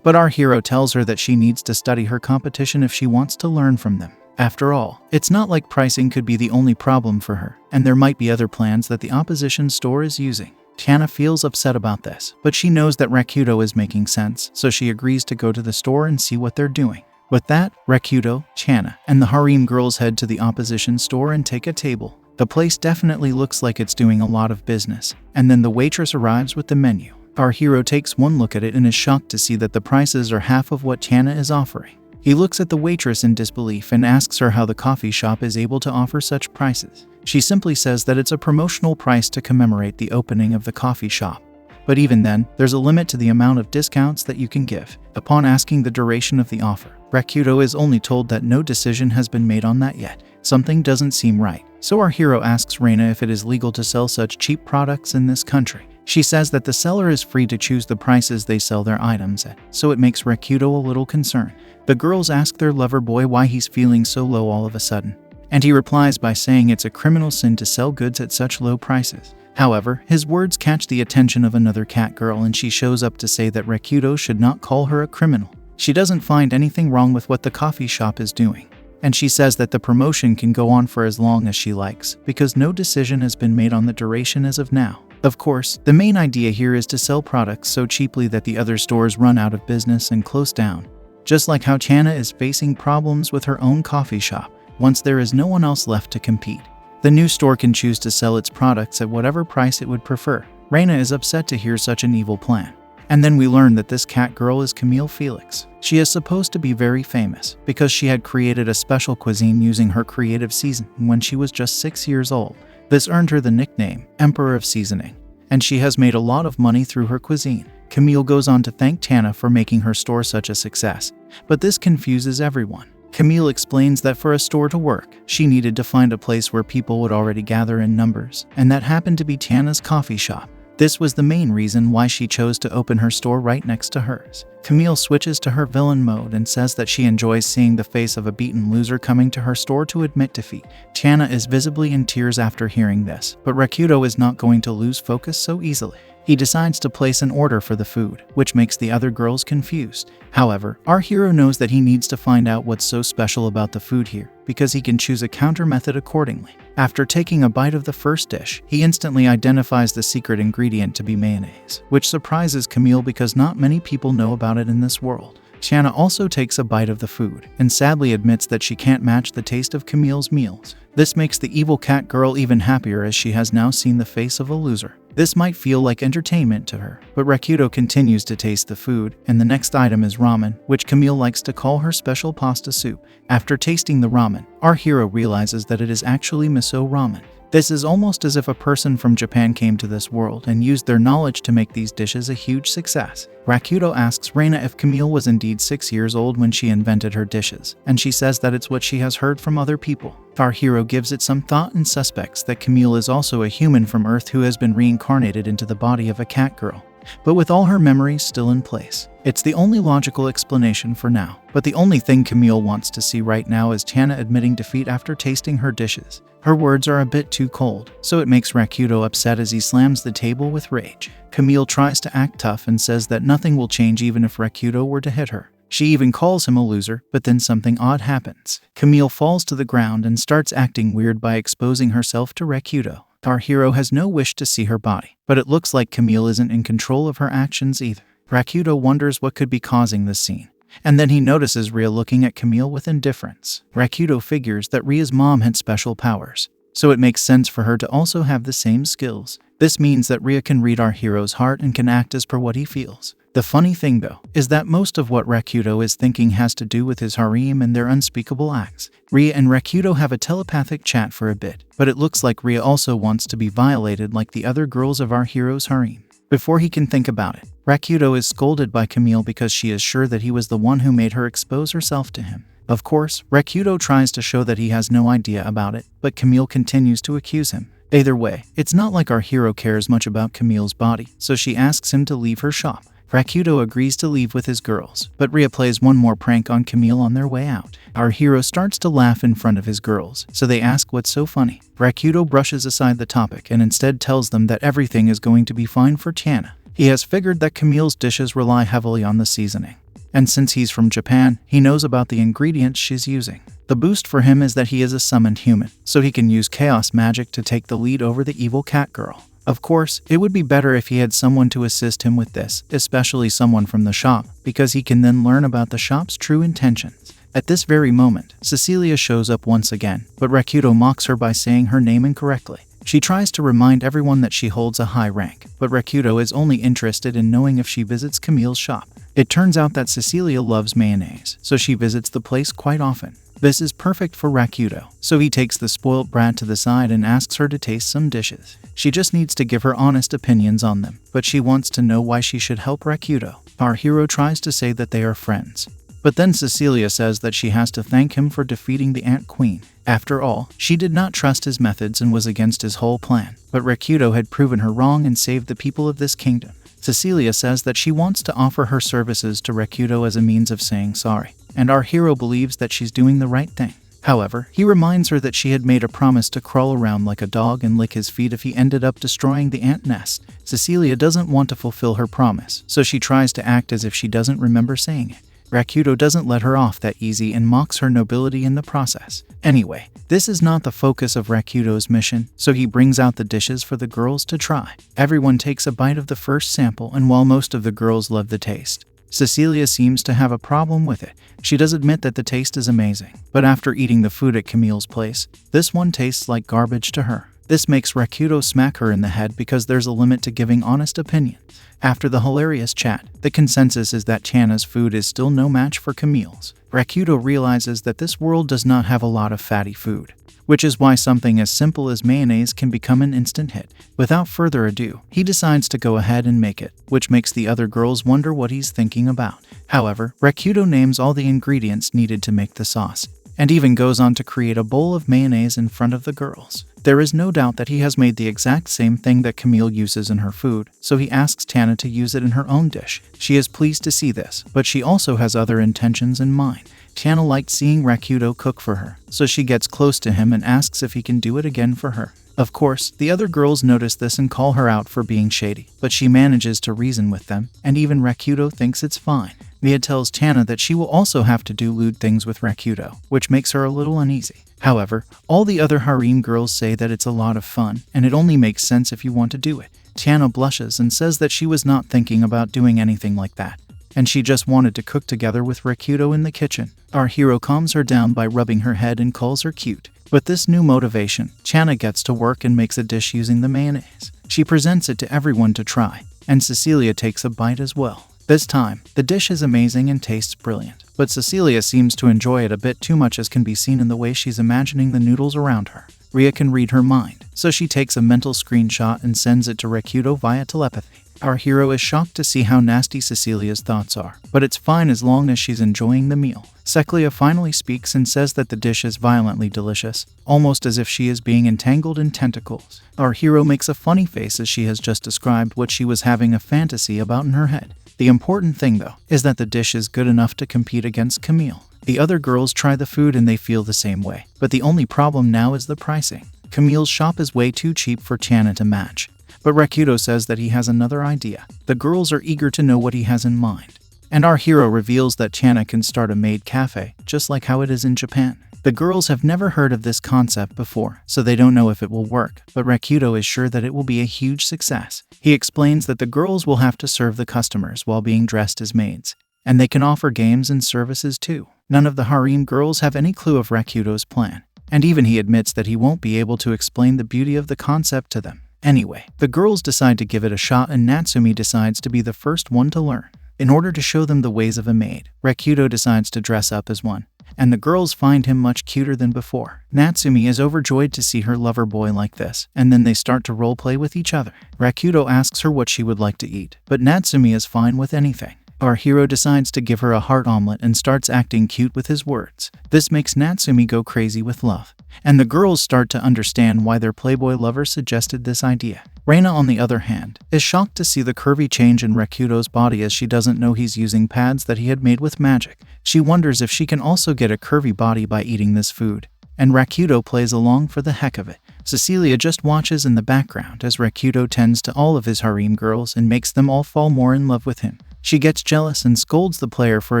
But our hero tells her that she needs to study her competition if she wants to learn from them. After all, it's not like pricing could be the only problem for her, and there might be other plans that the opposition store is using. Tana feels upset about this, but she knows that Rekudo is making sense, so she agrees to go to the store and see what they're doing. With that, Rekudo, Tana, and the harem girls head to the opposition store and take a table. The place definitely looks like it's doing a lot of business, and then the waitress arrives with the menu. Our hero takes one look at it and is shocked to see that the prices are half of what Tana is offering. He looks at the waitress in disbelief and asks her how the coffee shop is able to offer such prices. She simply says that it's a promotional price to commemorate the opening of the coffee shop. But even then, there's a limit to the amount of discounts that you can give. Upon asking the duration of the offer, Rekudo is only told that no decision has been made on that yet. Something doesn't seem right. So our hero asks Reina if it is legal to sell such cheap products in this country. She says that the seller is free to choose the prices they sell their items at, so it makes Rekudo a little concerned. The girls ask their lover boy why he's feeling so low all of a sudden, and he replies by saying it's a criminal sin to sell goods at such low prices. However, his words catch the attention of another cat girl and she shows up to say that Rekudo should not call her a criminal. She doesn't find anything wrong with what the coffee shop is doing, and she says that the promotion can go on for as long as she likes because no decision has been made on the duration as of now. Of course, the main idea here is to sell products so cheaply that the other stores run out of business and close down. Just like how Tana is facing problems with her own coffee shop, once there is no one else left to compete. The new store can choose to sell its products at whatever price it would prefer. Reina is upset to hear such an evil plan. And then we learn that this cat girl is Camille Felix. She is supposed to be very famous because she had created a special cuisine using her creative seasoning when she was just 6 years old. This earned her the nickname Emperor of Seasoning, and she has made a lot of money through her cuisine. Camille goes on to thank Tana for making her store such a success, but this confuses everyone. Camille explains that for a store to work, she needed to find a place where people would already gather in numbers, and that happened to be Tana's coffee shop. This was the main reason why she chose to open her store right next to hers. Camille switches to her villain mode and says that she enjoys seeing the face of a beaten loser coming to her store to admit defeat. Tana is visibly in tears after hearing this, but Rekudo is not going to lose focus so easily. He decides to place an order for the food, which makes the other girls confused. However, our hero knows that he needs to find out what's so special about the food here, because he can choose a counter method accordingly. After taking a bite of the first dish, he instantly identifies the secret ingredient to be mayonnaise, which surprises Camille because not many people know about it in this world. Tana also takes a bite of the food, and sadly admits that she can't match the taste of Camille's meals. This makes the evil cat girl even happier as she has now seen the face of a loser. This might feel like entertainment to her, but Rakuto continues to taste the food, and the next item is ramen, which Camille likes to call her special pasta soup. After tasting the ramen, our hero realizes that it is actually miso ramen. This is almost as if a person from Japan came to this world and used their knowledge to make these dishes a huge success. Rakuto asks Reina if Camille was indeed 6 years old when she invented her dishes, and she says that it's what she has heard from other people. Our hero gives it some thought and suspects that Camille is also a human from Earth who has been reincarnated into the body of a cat girl, but with all her memories still in place. It's the only logical explanation for now, but the only thing Camille wants to see right now is Tana admitting defeat after tasting her dishes. Her words are a bit too cold, so it makes Rakuto upset as he slams the table with rage. Camille tries to act tough and says that nothing will change even if Rakuto were to hit her. She even calls him a loser, but then something odd happens. Camille falls to the ground and starts acting weird by exposing herself to Rakuto. Our hero has no wish to see her body, but it looks like Camille isn't in control of her actions either. Rakuto wonders what could be causing this scene, and then he notices Ria looking at Camille with indifference. Rakuto figures that Ria's mom had special powers, so it makes sense for her to also have the same skills. This means that Ria can read our hero's heart and can act as per what he feels. The funny thing, though, is that most of what Rakuto is thinking has to do with his harem and their unspeakable acts. Ria and Rakuto have a telepathic chat for a bit, but it looks like Ria also wants to be violated like the other girls of our hero's harem. Before he can think about it, Rakuto is scolded by Camille because she is sure that he was the one who made her expose herself to him. Of course, Rakuto tries to show that he has no idea about it, but Camille continues to accuse him. Either way, it's not like our hero cares much about Camille's body, so she asks him to leave her shop. Rakuto agrees to leave with his girls, but Ria plays one more prank on Camille on their way out. Our hero starts to laugh in front of his girls, so they ask what's so funny. Rakuto brushes aside the topic and instead tells them that everything is going to be fine for Tana. He has figured that Camille's dishes rely heavily on the seasoning, and since he's from Japan, he knows about the ingredients she's using. The boost for him is that he is a summoned human, so he can use chaos magic to take the lead over the evil cat girl. Of course, it would be better if he had someone to assist him with this, especially someone from the shop, because he can then learn about the shop's true intentions. At this very moment, Cecilia shows up once again, but Rakuto mocks her by saying her name incorrectly. She tries to remind everyone that she holds a high rank, but Rakuto is only interested in knowing if she visits Camille's shop. It turns out that Cecilia loves mayonnaise, so she visits the place quite often. This is perfect for Rakuto, so he takes the spoilt brat to the side and asks her to taste some dishes. She just needs to give her honest opinions on them, but she wants to know why she should help Rakuto. Our hero tries to say that they are friends, but then Cecilia says that she has to thank him for defeating the Ant Queen. After all, she did not trust his methods and was against his whole plan, but Rakuto had proven her wrong and saved the people of this kingdom. Cecilia says that she wants to offer her services to Rakuto as a means of saying sorry, and our hero believes that she's doing the right thing. However, he reminds her that she had made a promise to crawl around like a dog and lick his feet if he ended up destroying the ant nest. Cecilia doesn't want to fulfill her promise, so she tries to act as if she doesn't remember saying it. Rakuto doesn't let her off that easy and mocks her nobility in the process. Anyway, this is not the focus of Rakuto's mission, so he brings out the dishes for the girls to try. Everyone takes a bite of the first sample, and while most of the girls love the taste, Cecilia seems to have a problem with it. She does admit that the taste is amazing, but after eating the food at Camille's place, this one tastes like garbage to her. This makes Rakuto smack her in the head because there's a limit to giving honest opinions. After the hilarious chat, the consensus is that Tana's food is still no match for Camille's. Rakuto realizes that this world does not have a lot of fatty food, which is why something as simple as mayonnaise can become an instant hit. Without further ado, he decides to go ahead and make it, which makes the other girls wonder what he's thinking about. However, Rakuto names all the ingredients needed to make the sauce, and even goes on to create a bowl of mayonnaise in front of the girls. There is no doubt that he has made the exact same thing that Camille uses in her food, so he asks Tana to use it in her own dish. She is pleased to see this, but she also has other intentions in mind. Tana liked seeing Rakuto cook for her, so she gets close to him and asks if he can do it again for her. Of course, the other girls notice this and call her out for being shady, but she manages to reason with them, and even Rakuto thinks it's fine. Mia tells Tana that she will also have to do lewd things with Rakuto, which makes her a little uneasy. However, all the other harem girls say that it's a lot of fun, and it only makes sense if you want to do it. Tana blushes and says that she was not thinking about doing anything like that. and she just wanted to cook together with Rakuto in the kitchen. Our hero calms her down by rubbing her head and calls her cute. With this new motivation, Chana gets to work and makes a dish using the mayonnaise. She presents it to everyone to try, and Cecilia takes a bite as well. This time, the dish is amazing and tastes brilliant, but Cecilia seems to enjoy it a bit too much, as can be seen in the way she's imagining the noodles around her. Ria can read her mind, so she takes a mental screenshot and sends it to Rakuto via telepathy. Our hero is shocked to see how nasty Cecilia's thoughts are, but it's fine as long as she's enjoying the meal. Cecilia finally speaks and says that the dish is violently delicious, almost as if she is being entangled in tentacles. Our hero makes a funny face as she has just described what she was having a fantasy about in her head. The important thing, though, is that the dish is good enough to compete against Camille. The other girls try the food and they feel the same way, but the only problem now is the pricing. Camille's shop is way too cheap for Chana to match, but Rakuto says that he has another idea. The girls are eager to know what he has in mind, and our hero reveals that Chana can start a Maid Cafe, just like how it is in Japan. The girls have never heard of this concept before, so they don't know if it will work, but Rakuto is sure that it will be a huge success. He explains that the girls will have to serve the customers while being dressed as maids, and they can offer games and services too. None of the harem girls have any clue of Rakuto's plan, and even he admits that he won't be able to explain the beauty of the concept to them. Anyway, the girls decide to give it a shot, and Natsumi decides to be the first one to learn. In order to show them the ways of a maid, Rakuto decides to dress up as one, and the girls find him much cuter than before. Natsumi is overjoyed to see her lover boy like this, and then they start to roleplay with each other. Rakuto asks her what she would like to eat, but Natsumi is fine with anything. Our hero decides to give her a heart omelet and starts acting cute with his words. This makes Natsumi go crazy with love, and the girls start to understand why their playboy lover suggested this idea. Reina, on the other hand, is shocked to see the curvy change in Rakuto's body, as she doesn't know he's using pads that he had made with magic. She wonders if she can also get a curvy body by eating this food, and Rakuto plays along for the heck of it. Cecilia just watches in the background as Rakuto tends to all of his harem girls and makes them all fall more in love with him. She gets jealous and scolds the player for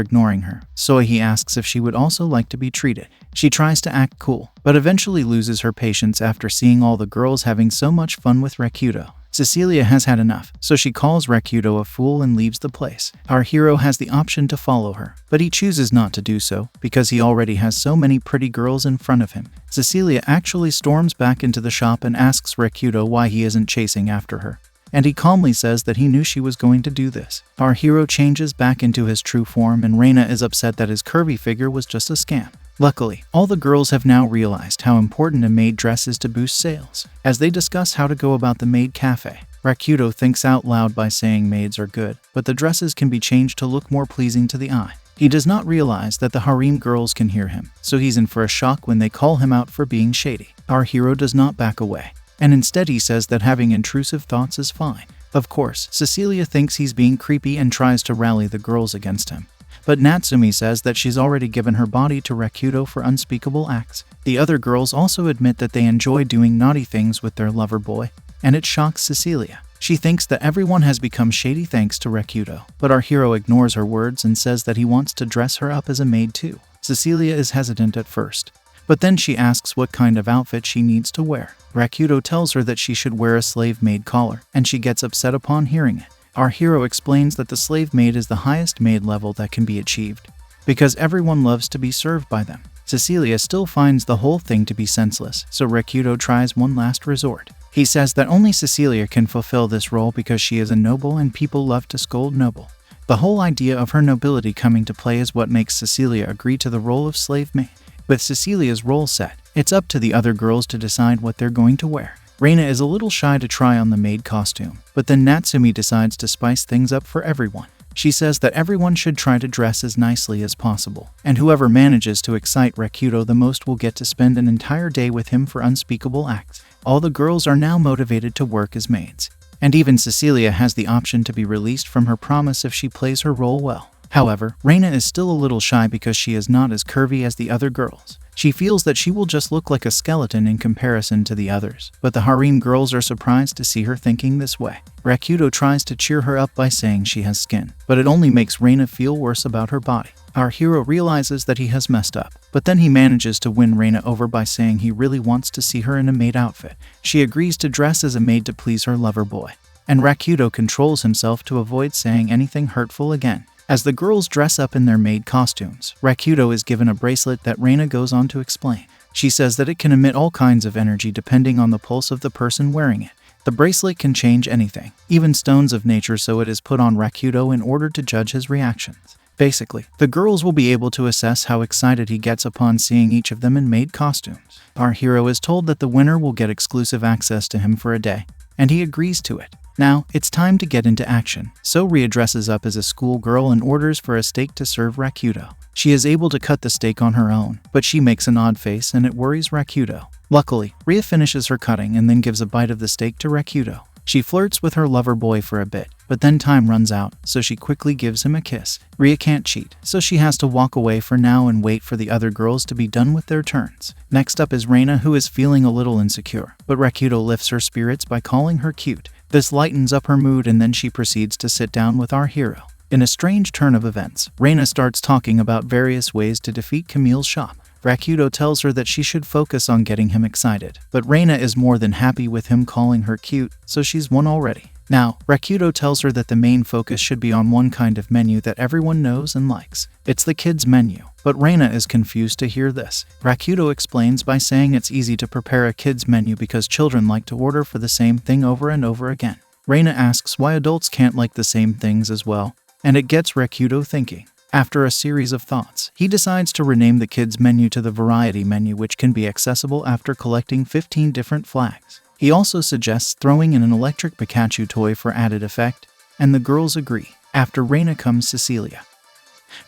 ignoring her, so he asks if she would also like to be treated. She tries to act cool, but eventually loses her patience after seeing all the girls having so much fun with Rakuto. Cecilia has had enough, so she calls Rakuto a fool and leaves the place. Our hero has the option to follow her, but he chooses not to do so because he already has so many pretty girls in front of him. Cecilia actually storms back into the shop and asks Rakuto why he isn't chasing after her, and he calmly says that he knew she was going to do this. Our hero changes back into his true form, and Reina is upset that his curvy figure was just a scam. Luckily, all the girls have now realized how important a maid dress is to boost sales. As they discuss how to go about the Maid Cafe, Rakuto thinks out loud by saying maids are good, but the dresses can be changed to look more pleasing to the eye. He does not realize that the harem girls can hear him, so he's in for a shock when they call him out for being shady. Our hero does not back away, and instead he says that having intrusive thoughts is fine. Of course, Cecilia thinks he's being creepy and tries to rally the girls against him, but Natsumi says that she's already given her body to Rakuto for unspeakable acts. The other girls also admit that they enjoy doing naughty things with their lover boy, and it shocks Cecilia. She thinks that everyone has become shady thanks to Rakuto, but our hero ignores her words and says that he wants to dress her up as a maid too. Cecilia is hesitant at first, but then she asks what kind of outfit she needs to wear. Rakuto tells her that she should wear a slave maid collar, and she gets upset upon hearing it. Our hero explains that the slave maid is the highest maid level that can be achieved, because everyone loves to be served by them. Cecilia still finds the whole thing to be senseless, so Rakuto tries one last resort. He says that only Cecilia can fulfill this role because she is a noble and people love to scold noble. The whole idea of her nobility coming to play is what makes Cecilia agree to the role of slave maid. With Cecilia's role set, it's up to the other girls to decide what they're going to wear. Reina is a little shy to try on the maid costume, but then Natsumi decides to spice things up for everyone. She says that everyone should try to dress as nicely as possible, and whoever manages to excite Rakuto the most will get to spend an entire day with him for unspeakable acts. All the girls are now motivated to work as maids, and even Cecilia has the option to be released from her promise if she plays her role well. However, Reina is still a little shy because she is not as curvy as the other girls. She feels that she will just look like a skeleton in comparison to the others, but the harem girls are surprised to see her thinking this way. Rakuto tries to cheer her up by saying she has skin, but it only makes Reina feel worse about her body. Our hero realizes that he has messed up, but then he manages to win Reina over by saying he really wants to see her in a maid outfit. She agrees to dress as a maid to please her lover boy, and Rakuto controls himself to avoid saying anything hurtful again. As the girls dress up in their maid costumes, Rakuto is given a bracelet that Reina goes on to explain. She says that it can emit all kinds of energy depending on the pulse of the person wearing it. The bracelet can change anything, even stones of nature, so it is put on Rakuto in order to judge his reactions. Basically, the girls will be able to assess how excited he gets upon seeing each of them in maid costumes. Our hero is told that the winner will get exclusive access to him for a day, and he agrees to it. Now, it's time to get into action, so Ria dresses up as a schoolgirl and orders for a steak to serve Rakuto. She is able to cut the steak on her own, but she makes an odd face and it worries Rakuto. Luckily, Ria finishes her cutting and then gives a bite of the steak to Rakuto. She flirts with her lover boy for a bit, but then time runs out, so she quickly gives him a kiss. Ria can't cheat, so she has to walk away for now and wait for the other girls to be done with their turns. Next up is Reina, who is feeling a little insecure, but Rakuto lifts her spirits by calling her cute. This lightens up her mood and then she proceeds to sit down with our hero. In a strange turn of events, Reina starts talking about various ways to defeat Camille's shop. Rakuto tells her that she should focus on getting him excited, but Reina is more than happy with him calling her cute, so she's won already. Now, Rakuto tells her that the main focus should be on one kind of menu that everyone knows and likes. It's the kids' menu, but Reina is confused to hear this. Rakuto explains by saying it's easy to prepare a kids' menu because children like to order for the same thing over and over again. Reina asks why adults can't like the same things as well, and it gets Rakuto thinking. After a series of thoughts, he decides to rename the kids' menu to the variety menu, which can be accessible after collecting 15 different flags. He also suggests throwing in an electric Pikachu toy for added effect, and the girls agree. After Reina comes Cecilia,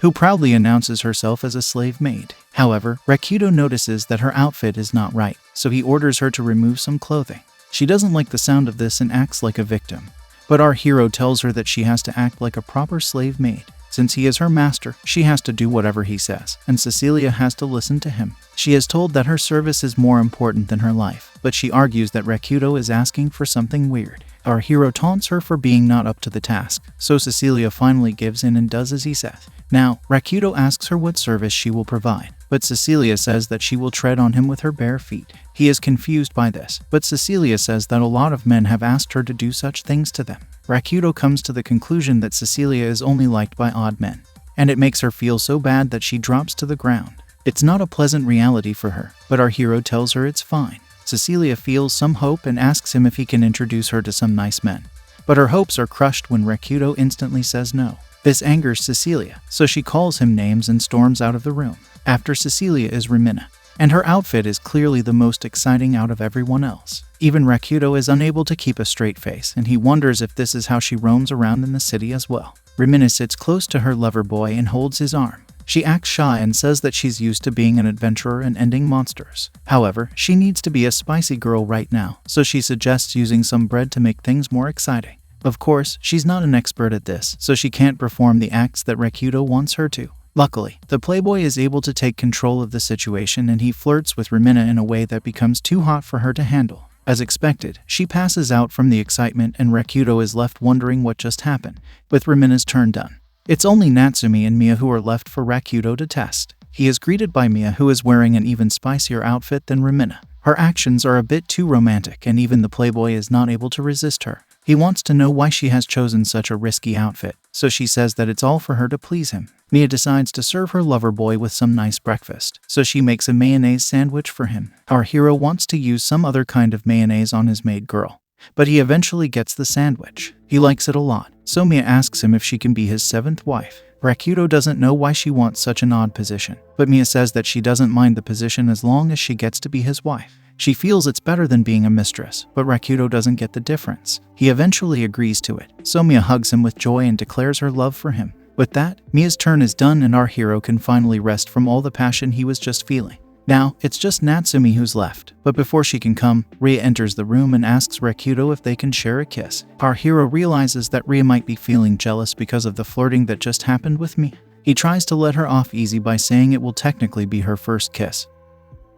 who proudly announces herself as a slave maid. However, Rakuto notices that her outfit is not right, so he orders her to remove some clothing. She doesn't like the sound of this and acts like a victim, but our hero tells her that she has to act like a proper slave maid. Since he is her master, she has to do whatever he says, and Cecilia has to listen to him. She is told that her service is more important than her life, but she argues that Rakuto is asking for something weird. Our hero taunts her for being not up to the task, so Cecilia finally gives in and does as he says. Now, Rakuto asks her what service she will provide, but Cecilia says that she will tread on him with her bare feet. He is confused by this, but Cecilia says that a lot of men have asked her to do such things to them. Rakuto comes to the conclusion that Cecilia is only liked by odd men, and it makes her feel so bad that she drops to the ground. It's not a pleasant reality for her, but our hero tells her it's fine. Cecilia feels some hope and asks him if he can introduce her to some nice men, but her hopes are crushed when Rakuto instantly says no. This angers Cecilia, so she calls him names and storms out of the room. After Cecilia is Remina, and her outfit is clearly the most exciting out of everyone else. Even Rakuto is unable to keep a straight face, and he wonders if this is how she roams around in the city as well. Remina sits close to her lover boy and holds his arm. She acts shy and says that she's used to being an adventurer and ending monsters. However, she needs to be a spicy girl right now, so she suggests using some bread to make things more exciting. Of course, she's not an expert at this, so she can't perform the acts that Rakuto wants her to. Luckily, the playboy is able to take control of the situation and he flirts with Remina in a way that becomes too hot for her to handle. As expected, she passes out from the excitement and Rakuto is left wondering what just happened, with Remina's turn done. It's only Natsumi and Mia who are left for Rakuto to test. He is greeted by Mia, who is wearing an even spicier outfit than Remina. Her actions are a bit too romantic and even the playboy is not able to resist her. He wants to know why she has chosen such a risky outfit, so she says that it's all for her to please him. Mia decides to serve her lover boy with some nice breakfast, so she makes a mayonnaise sandwich for him. Our hero wants to use some other kind of mayonnaise on his maid girl, but he eventually gets the sandwich. He likes it a lot, so Mia asks him if she can be his 7th wife. Rakuto doesn't know why she wants such an odd position, but Mia says that she doesn't mind the position as long as she gets to be his wife. She feels it's better than being a mistress, but Rakuto doesn't get the difference. He eventually agrees to it, so Mia hugs him with joy and declares her love for him. With that, Mia's turn is done and our hero can finally rest from all the passion he was just feeling. Now, it's just Natsumi who's left, but before she can come, Ria enters the room and asks Rakuto if they can share a kiss. Our hero realizes that Ria might be feeling jealous because of the flirting that just happened with Mia. He tries to let her off easy by saying it will technically be her first kiss,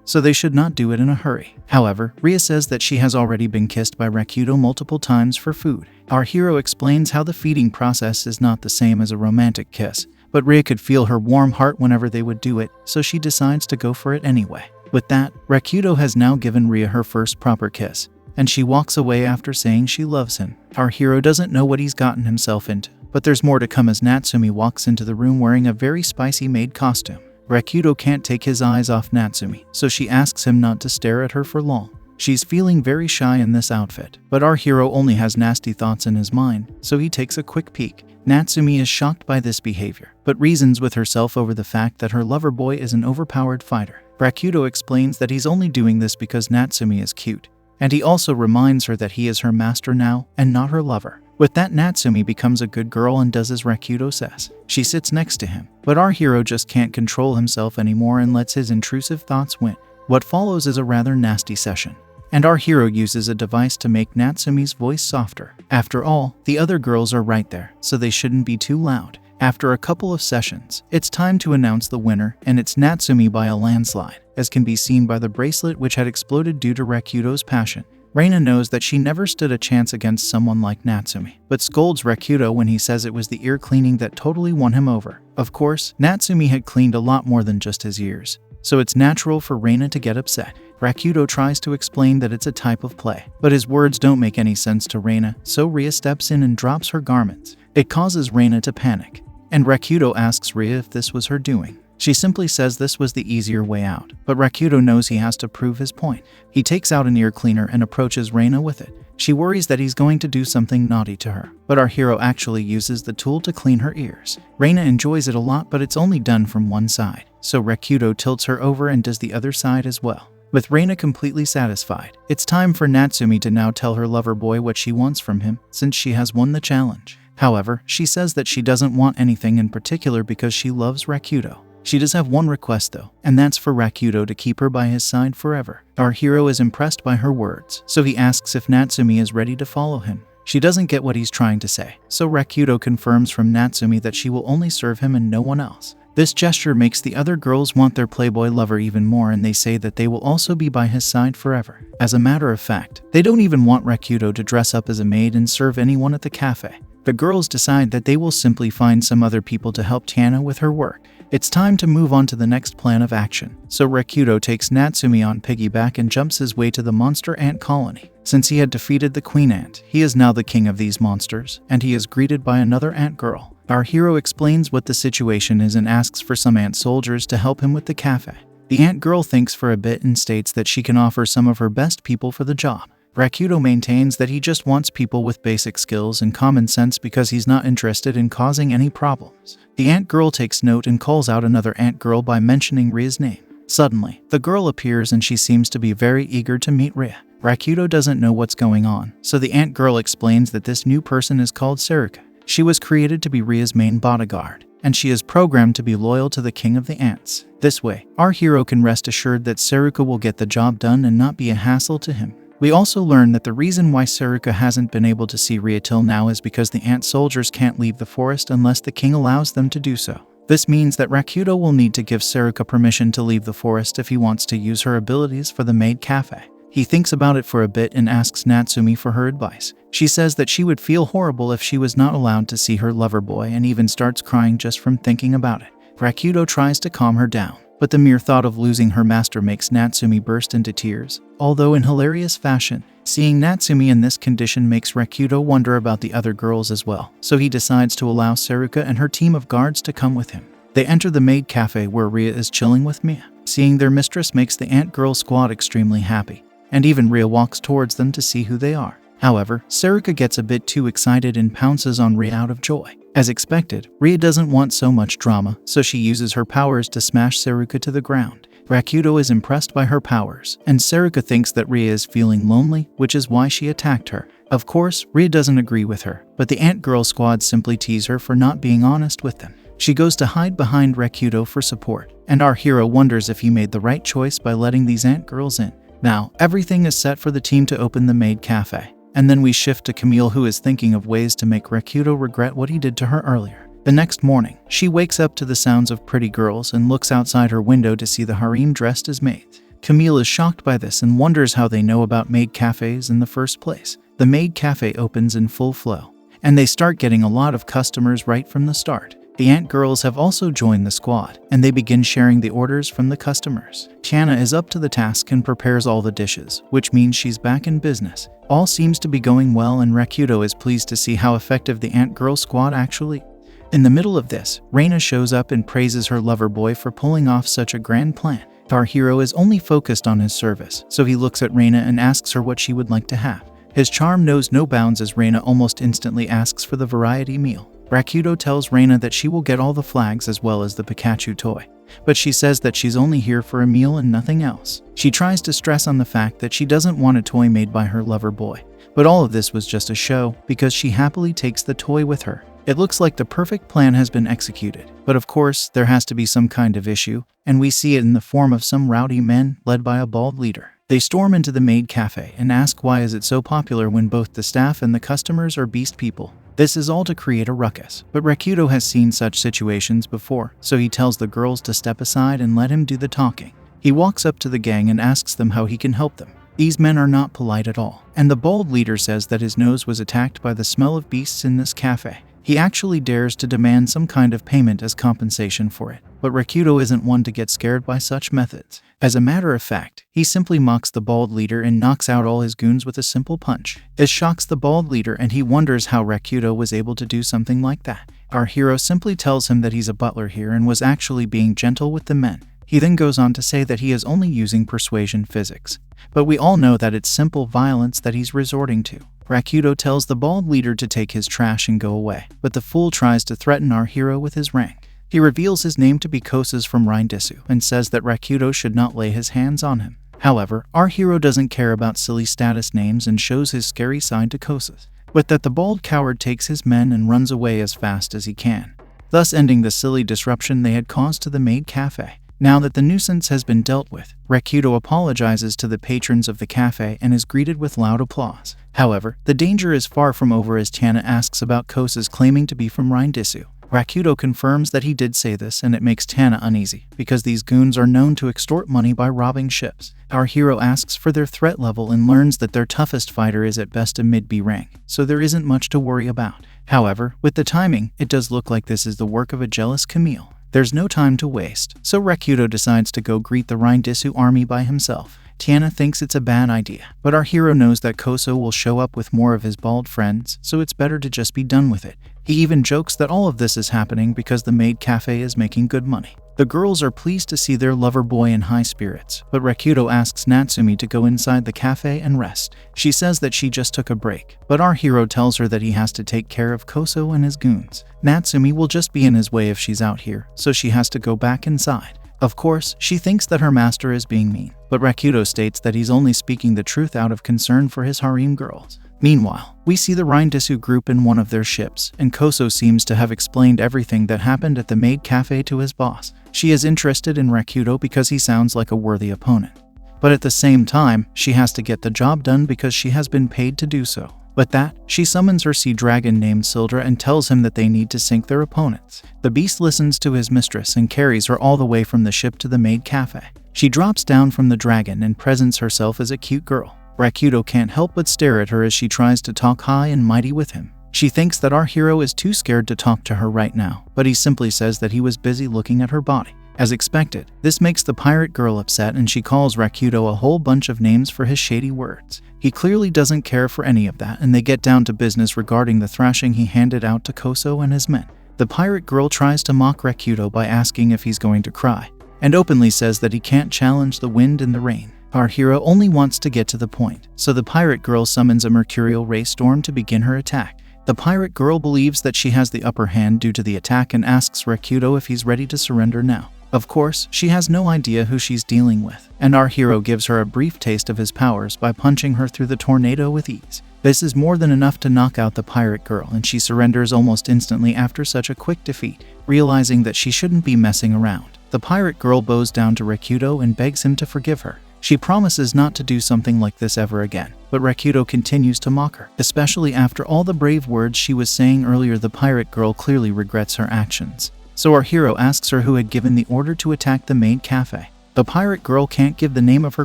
so they should not do it in a hurry. However, Ria says that she has already been kissed by Rakuto multiple times for food. Our hero explains how the feeding process is not the same as a romantic kiss, but Ria could feel her warm heart whenever they would do it, so she decides to go for it anyway. With that, Rakuto has now given Ria her first proper kiss, and she walks away after saying she loves him. Our hero doesn't know what he's gotten himself into, But there's more to come as Natsumi walks into the room wearing a very spicy maid costume. Rakuto can't take his eyes off Natsumi, so she asks him not to stare at her for long. She's feeling very shy in this outfit, but our hero only has nasty thoughts in his mind, so he takes a quick peek. Natsumi is shocked by this behavior, but reasons with herself over the fact that her lover boy is an overpowered fighter. Rakuto explains that he's only doing this because Natsumi is cute, and he also reminds her that he is her master now and not her lover. With that, Natsumi becomes a good girl and does as Rakuto says. She sits next to him, but our hero just can't control himself anymore and lets his intrusive thoughts win. What follows is a rather nasty session, and our hero uses a device to make Natsumi's voice softer. After all, the other girls are right there, so they shouldn't be too loud. After a couple of sessions, it's time to announce the winner, and it's Natsumi by a landslide, as can be seen by the bracelet which had exploded due to Rakuto's passion. Reina knows that she never stood a chance against someone like Natsumi, but scolds Rakuto when he says it was the ear cleaning that totally won him over. Of course, Natsumi had cleaned a lot more than just his ears, so it's natural for Reina to get upset. Rakuto tries to explain that it's a type of play, but his words don't make any sense to Reina, so Ria steps in and drops her garments. It causes Reina to panic, and Rakuto asks Ria if this was her doing. She simply says this was the easier way out, but Rakuto knows he has to prove his point. He takes out an ear cleaner and approaches Reina with it. She worries that he's going to do something naughty to her, but our hero actually uses the tool to clean her ears. Reina enjoys it a lot, but it's only done from one side, so Rakuto tilts her over and does the other side as well. With Reina completely satisfied, it's time for Natsumi to now tell her lover boy what she wants from him, since she has won the challenge. However, she says that she doesn't want anything in particular because she loves Rakuto. She does have one request though, and that's for Rakuto to keep her by his side forever. Our hero is impressed by her words, so he asks if Natsumi is ready to follow him. She doesn't get what he's trying to say, so Rakuto confirms from Natsumi that she will only serve him and no one else. This gesture makes the other girls want their playboy lover even more, and they say that they will also be by his side forever. As a matter of fact, they don't even want Rakuto to dress up as a maid and serve anyone at the cafe. The girls decide that they will simply find some other people to help Tiana with her work. It's time to move on to the next plan of action, so Rakuto takes Natsumi on piggyback and jumps his way to the monster ant colony. Since he had defeated the queen ant, he is now the king of these monsters, and he is greeted by another ant girl. Our hero explains what the situation is and asks for some ant soldiers to help him with the cafe. The ant girl thinks for a bit and states that she can offer some of her best people for the job. Rakuto maintains that he just wants people with basic skills and common sense because he's not interested in causing any problems. The ant girl takes note and calls out another ant girl by mentioning Ria's name. Suddenly, the girl appears and she seems to be very eager to meet Ria. Rakuto doesn't know what's going on, so the ant girl explains that this new person is called Saruka. She was created to be Ria's main bodyguard, and she is programmed to be loyal to the king of the ants. This way, our hero can rest assured that Saruka will get the job done and not be a hassle to him. We also learn that the reason why Saruka hasn't been able to see Ria till now is because the ant soldiers can't leave the forest unless the king allows them to do so. This means that Rakuto will need to give Saruka permission to leave the forest if he wants to use her abilities for the Maid Cafe. He thinks about it for a bit and asks Natsumi for her advice. She says that she would feel horrible if she was not allowed to see her lover boy and even starts crying just from thinking about it. Rakuto tries to calm her down, but the mere thought of losing her master makes Natsumi burst into tears, although in hilarious fashion. Seeing Natsumi in this condition makes Rakuto wonder about the other girls as well, so he decides to allow Saruka and her team of guards to come with him. They enter the Maid Cafe where Ria is chilling with Mia. Seeing their mistress makes the Ant Girl squad extremely happy, and even Ria walks towards them to see who they are. However, Saruka gets a bit too excited and pounces on Ria out of joy. As expected, Ria doesn't want so much drama, so she uses her powers to smash Saruka to the ground. Rakuto is impressed by her powers, and Saruka thinks that Ria is feeling lonely, which is why she attacked her. Of course, Ria doesn't agree with her, but the Ant Girl squad simply tease her for not being honest with them. She goes to hide behind Rakuto for support, and our hero wonders if he made the right choice by letting these Ant Girls in. Now, everything is set for the team to open the Maid Cafe. And then we shift to Camille, who is thinking of ways to make Rakuto regret what he did to her earlier. The next morning, she wakes up to the sounds of pretty girls and looks outside her window to see the harem dressed as maids. Camille is shocked by this and wonders how they know about maid cafes in the first place. The Maid Cafe opens in full flow, and they start getting a lot of customers right from the start. The ant girls have also joined the squad, and they begin sharing the orders from the customers. Tiana is up to the task and prepares all the dishes, which means she's back in business. All seems to be going well, and Rakuto is pleased to see how effective the ant girl squad actually is. In the middle of this, Reina shows up and praises her lover boy for pulling off such a grand plan. Our hero is only focused on his service, so he looks at Reina and asks her what she would like to have. His charm knows no bounds as Reina almost instantly asks for the variety meal. Rakuto tells Reina that she will get all the flags as well as the Pikachu toy, but she says that she's only here for a meal and nothing else. She tries to stress on the fact that she doesn't want a toy made by her lover boy, but all of this was just a show because she happily takes the toy with her. It looks like the perfect plan has been executed, but of course there has to be some kind of issue, and we see it in the form of some rowdy men led by a bald leader. They storm into the Maid Cafe and ask why is it so popular when both the staff and the customers are beast people. This is all to create a ruckus, but Rakuto has seen such situations before, so he tells the girls to step aside and let him do the talking. He walks up to the gang and asks them how he can help them. These men are not polite at all, and the bald leader says that his nose was attacked by the smell of beasts in this cafe. He actually dares to demand some kind of payment as compensation for it, but Rakuto isn't one to get scared by such methods. As a matter of fact, he simply mocks the bald leader and knocks out all his goons with a simple punch. This shocks the bald leader and he wonders how Rakuto was able to do something like that. Our hero simply tells him that he's a butler here and was actually being gentle with the men. He then goes on to say that he is only using persuasion physics, but we all know that it's simple violence that he's resorting to. Rakuto tells the bald leader to take his trash and go away, but the fool tries to threaten our hero with his rank. He reveals his name to be Kosas from Rindisu and says that Rakuto should not lay his hands on him. However, our hero doesn't care about silly status names and shows his scary side to Kosas, but that the bald coward takes his men and runs away as fast as he can, thus ending the silly disruption they had caused to the Maid Cafe. Now that the nuisance has been dealt with, Rakuto apologizes to the patrons of the cafe and is greeted with loud applause. However, the danger is far from over as Tiana asks about Kosas claiming to be from Rindisu. Rakuto confirms that he did say this, and it makes Tiana uneasy, because these goons are known to extort money by robbing ships. Our hero asks for their threat level and learns that their toughest fighter is at best a mid-B rank, so there isn't much to worry about. However, with the timing, it does look like this is the work of a jealous Camille. There's no time to waste, so Rakuto decides to go greet the Rindisu army by himself. Tiana thinks it's a bad idea, but our hero knows that Koso will show up with more of his bald friends, so it's better to just be done with it. He even jokes that all of this is happening because the Maid Cafe is making good money. The girls are pleased to see their lover boy in high spirits, but Rakuto asks Natsumi to go inside the cafe and rest. She says that she just took a break, but our hero tells her that he has to take care of Koso and his goons. Natsumi will just be in his way if she's out here, so she has to go back inside. Of course, she thinks that her master is being mean, but Rakuto states that he's only speaking the truth out of concern for his harem girls. Meanwhile, we see the Rindisu group in one of their ships, and Koso seems to have explained everything that happened at the Maid Cafe to his boss. She is interested in Rakuto because he sounds like a worthy opponent. But at the same time, she has to get the job done because she has been paid to do so. With that, she summons her sea dragon named Sildra and tells him that they need to sink their opponents. The beast listens to his mistress and carries her all the way from the ship to the Maid Cafe. She drops down from the dragon and presents herself as a cute girl. Rakuto can't help but stare at her as she tries to talk high and mighty with him. She thinks that our hero is too scared to talk to her right now, but he simply says that he was busy looking at her body. As expected, this makes the pirate girl upset and she calls Rakuto a whole bunch of names for his shady words. He clearly doesn't care for any of that, and they get down to business regarding the thrashing he handed out to Koso and his men. The pirate girl tries to mock Rakuto by asking if he's going to cry, and openly says that he can't challenge the wind and the rain. Our hero only wants to get to the point, so the pirate girl summons a mercurial ray storm to begin her attack. The pirate girl believes that she has the upper hand due to the attack and asks Rakuto if he's ready to surrender now. Of course, she has no idea who she's dealing with, and our hero gives her a brief taste of his powers by punching her through the tornado with ease. This is more than enough to knock out the pirate girl, and she surrenders almost instantly after such a quick defeat, realizing that she shouldn't be messing around. The pirate girl bows down to Rakuto and begs him to forgive her. She promises not to do something like this ever again, but Rakuto continues to mock her. Especially after all the brave words she was saying earlier, the pirate girl clearly regrets her actions. So our hero asks her who had given the order to attack the Maid Cafe. The pirate girl can't give the name of her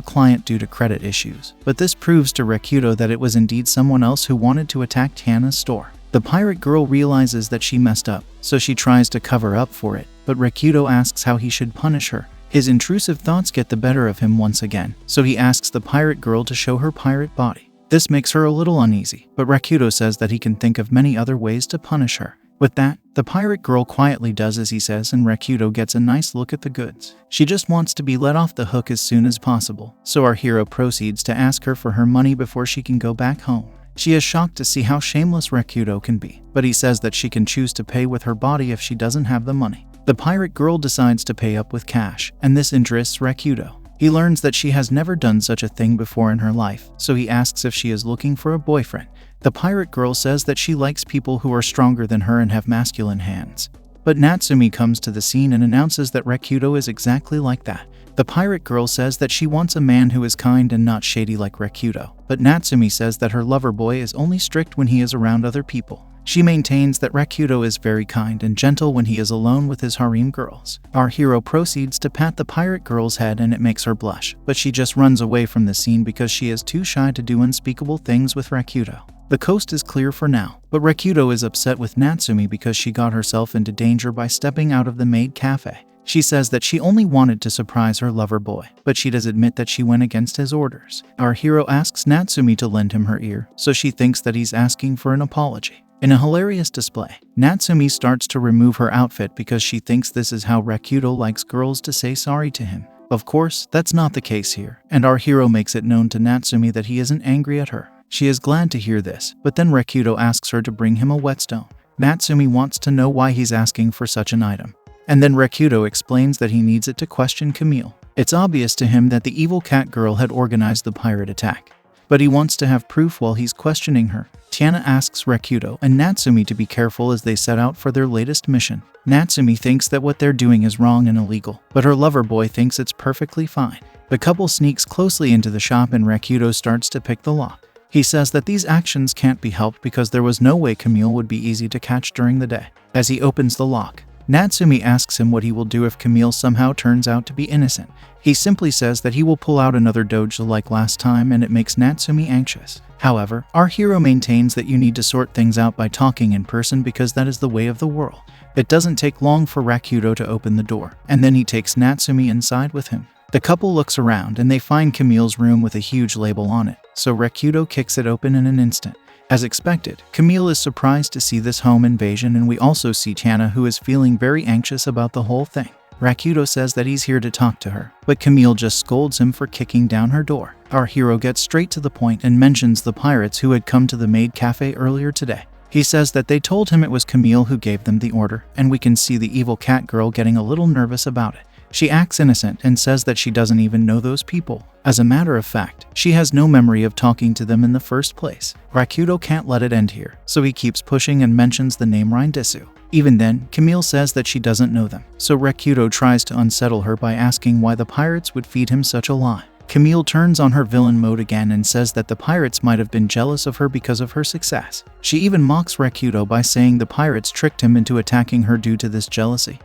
client due to credit issues, but this proves to Rakuto that it was indeed someone else who wanted to attack Tiana's store. The pirate girl realizes that she messed up, so she tries to cover up for it, but Rakuto asks how he should punish her. His intrusive thoughts get the better of him once again, so he asks the pirate girl to show her pirate body. This makes her a little uneasy, but Rakuto says that he can think of many other ways to punish her. With that, the pirate girl quietly does as he says, and Rakuto gets a nice look at the goods. She just wants to be let off the hook as soon as possible, so our hero proceeds to ask her for her money before she can go back home. She is shocked to see how shameless Rakuto can be, but he says that she can choose to pay with her body if she doesn't have the money. The pirate girl decides to pay up with cash, and this interests Rakuto. He learns that she has never done such a thing before in her life, so he asks if she is looking for a boyfriend. The pirate girl says that she likes people who are stronger than her and have masculine hands. But Natsumi comes to the scene and announces that Rakuto is exactly like that. The pirate girl says that she wants a man who is kind and not shady like Rakuto, but Natsumi says that her lover boy is only strict when he is around other people. She maintains that Rakuto is very kind and gentle when he is alone with his harem girls. Our hero proceeds to pat the pirate girl's head and it makes her blush, but she just runs away from the scene because she is too shy to do unspeakable things with Rakuto. The coast is clear for now, but Rakuto is upset with Natsumi because she got herself into danger by stepping out of the Maid Cafe. She says that she only wanted to surprise her lover boy, but she does admit that she went against his orders. Our hero asks Natsumi to lend him her ear, so she thinks that he's asking for an apology. In a hilarious display, Natsumi starts to remove her outfit because she thinks this is how Rakuto likes girls to say sorry to him. Of course, that's not the case here, and our hero makes it known to Natsumi that he isn't angry at her. She is glad to hear this, but then Rakuto asks her to bring him a whetstone. Natsumi wants to know why he's asking for such an item. And then Rakuto explains that he needs it to question Camille. It's obvious to him that the evil cat girl had organized the pirate attack, but he wants to have proof while he's questioning her. Tiana asks Rakuto and Natsumi to be careful as they set out for their latest mission. Natsumi thinks that what they're doing is wrong and illegal, but her lover boy thinks it's perfectly fine. The couple sneaks closely into the shop and Rakuto starts to pick the lock. He says that these actions can't be helped because there was no way Camille would be easy to catch during the day. As he opens the lock, Natsumi asks him what he will do if Camille somehow turns out to be innocent. He simply says that he will pull out another dojo like last time, and it makes Natsumi anxious. However, our hero maintains that you need to sort things out by talking in person because that is the way of the world. It doesn't take long for Rakuto to open the door, and then he takes Natsumi inside with him. The couple looks around and they find Camille's room with a huge label on it, so Rakuto kicks it open in an instant. As expected, Camille is surprised to see this home invasion, and we also see Tiana, who is feeling very anxious about the whole thing. Rakuto says that he's here to talk to her, but Camille just scolds him for kicking down her door. Our hero gets straight to the point and mentions the pirates who had come to the Maid Cafe earlier today. He says that they told him it was Camille who gave them the order, and we can see the evil cat girl getting a little nervous about it. She acts innocent and says that she doesn't even know those people. As a matter of fact, she has no memory of talking to them in the first place. Rakuto can't let it end here, so he keeps pushing and mentions the name Rindesu. Even then, Camille says that she doesn't know them, so Rakuto tries to unsettle her by asking why the pirates would feed him such a lie. Camille turns on her villain mode again and says that the pirates might have been jealous of her because of her success. She even mocks Rakuto by saying the pirates tricked him into attacking her due to this jealousy,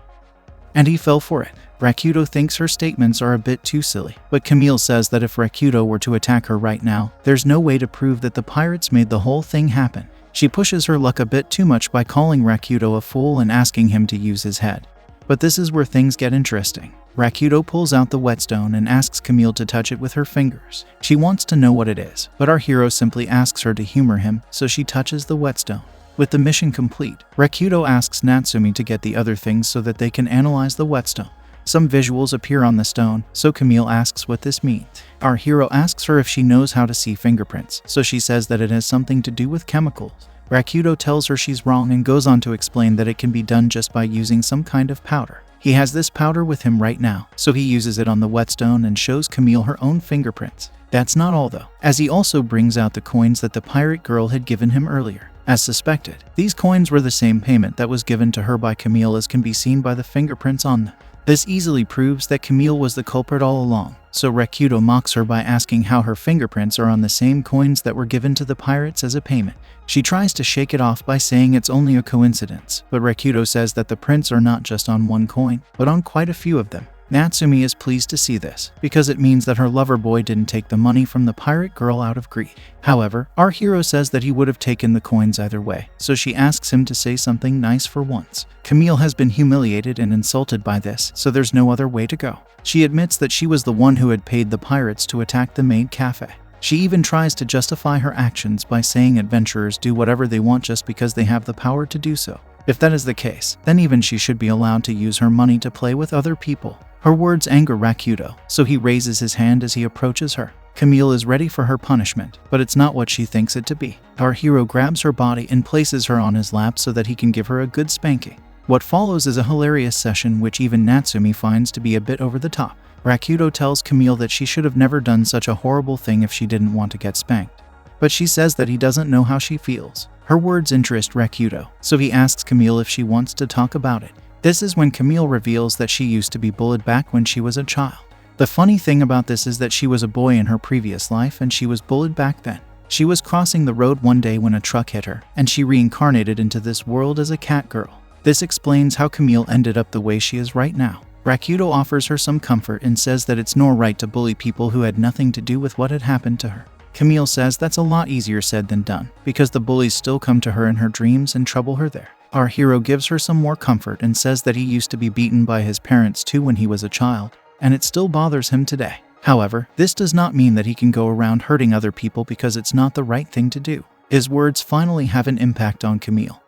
and he fell for it. Rakuto thinks her statements are a bit too silly, but Camille says that if Rakuto were to attack her right now, there's no way to prove that the pirates made the whole thing happen. She pushes her luck a bit too much by calling Rakuto a fool and asking him to use his head. But this is where things get interesting. Rakuto pulls out the whetstone and asks Camille to touch it with her fingers. She wants to know what it is, but our hero simply asks her to humor him, so she touches the whetstone. With the mission complete, Rakuto asks Natsumi to get the other things so that they can analyze the whetstone. Some visuals appear on the stone, so Camille asks what this means. Our hero asks her if she knows how to see fingerprints, so she says that it has something to do with chemicals. Rakuto tells her she's wrong and goes on to explain that it can be done just by using some kind of powder. He has this powder with him right now, so he uses it on the whetstone and shows Camille her own fingerprints. That's not all though, as he also brings out the coins that the pirate girl had given him earlier. As suspected, these coins were the same payment that was given to her by Camille, as can be seen by the fingerprints on them. This easily proves that Camille was the culprit all along, so Rakuto mocks her by asking how her fingerprints are on the same coins that were given to the pirates as a payment. She tries to shake it off by saying it's only a coincidence, but Rakuto says that the prints are not just on one coin, but on quite a few of them. Natsumi is pleased to see this, because it means that her lover boy didn't take the money from the pirate girl out of greed. However, our hero says that he would have taken the coins either way, so she asks him to say something nice for once. Camille has been humiliated and insulted by this, so there's no other way to go. She admits that she was the one who had paid the pirates to attack the Maid Cafe. She even tries to justify her actions by saying adventurers do whatever they want just because they have the power to do so. If that is the case, then even she should be allowed to use her money to play with other people. Her words anger Rakuto, so he raises his hand as he approaches her. Camille is ready for her punishment, but it's not what she thinks it to be. Our hero grabs her body and places her on his lap so that he can give her a good spanking. What follows is a hilarious session which even Natsumi finds to be a bit over the top. Rakuto tells Camille that she should have never done such a horrible thing if she didn't want to get spanked. But she says that he doesn't know how she feels. Her words interest Rakuto, so he asks Camille if she wants to talk about it. This is when Camille reveals that she used to be bullied back when she was a child. The funny thing about this is that she was a boy in her previous life and she was bullied back then. She was crossing the road one day when a truck hit her, and she reincarnated into this world as a cat girl. This explains how Camille ended up the way she is right now. Rakuto offers her some comfort and says that it's no right to bully people who had nothing to do with what had happened to her. Camille says that's a lot easier said than done, because the bullies still come to her in her dreams and trouble her there. Our hero gives her some more comfort and says that he used to be beaten by his parents too when he was a child, and it still bothers him today. However, this does not mean that he can go around hurting other people because it's not the right thing to do. His words finally have an impact on Camille,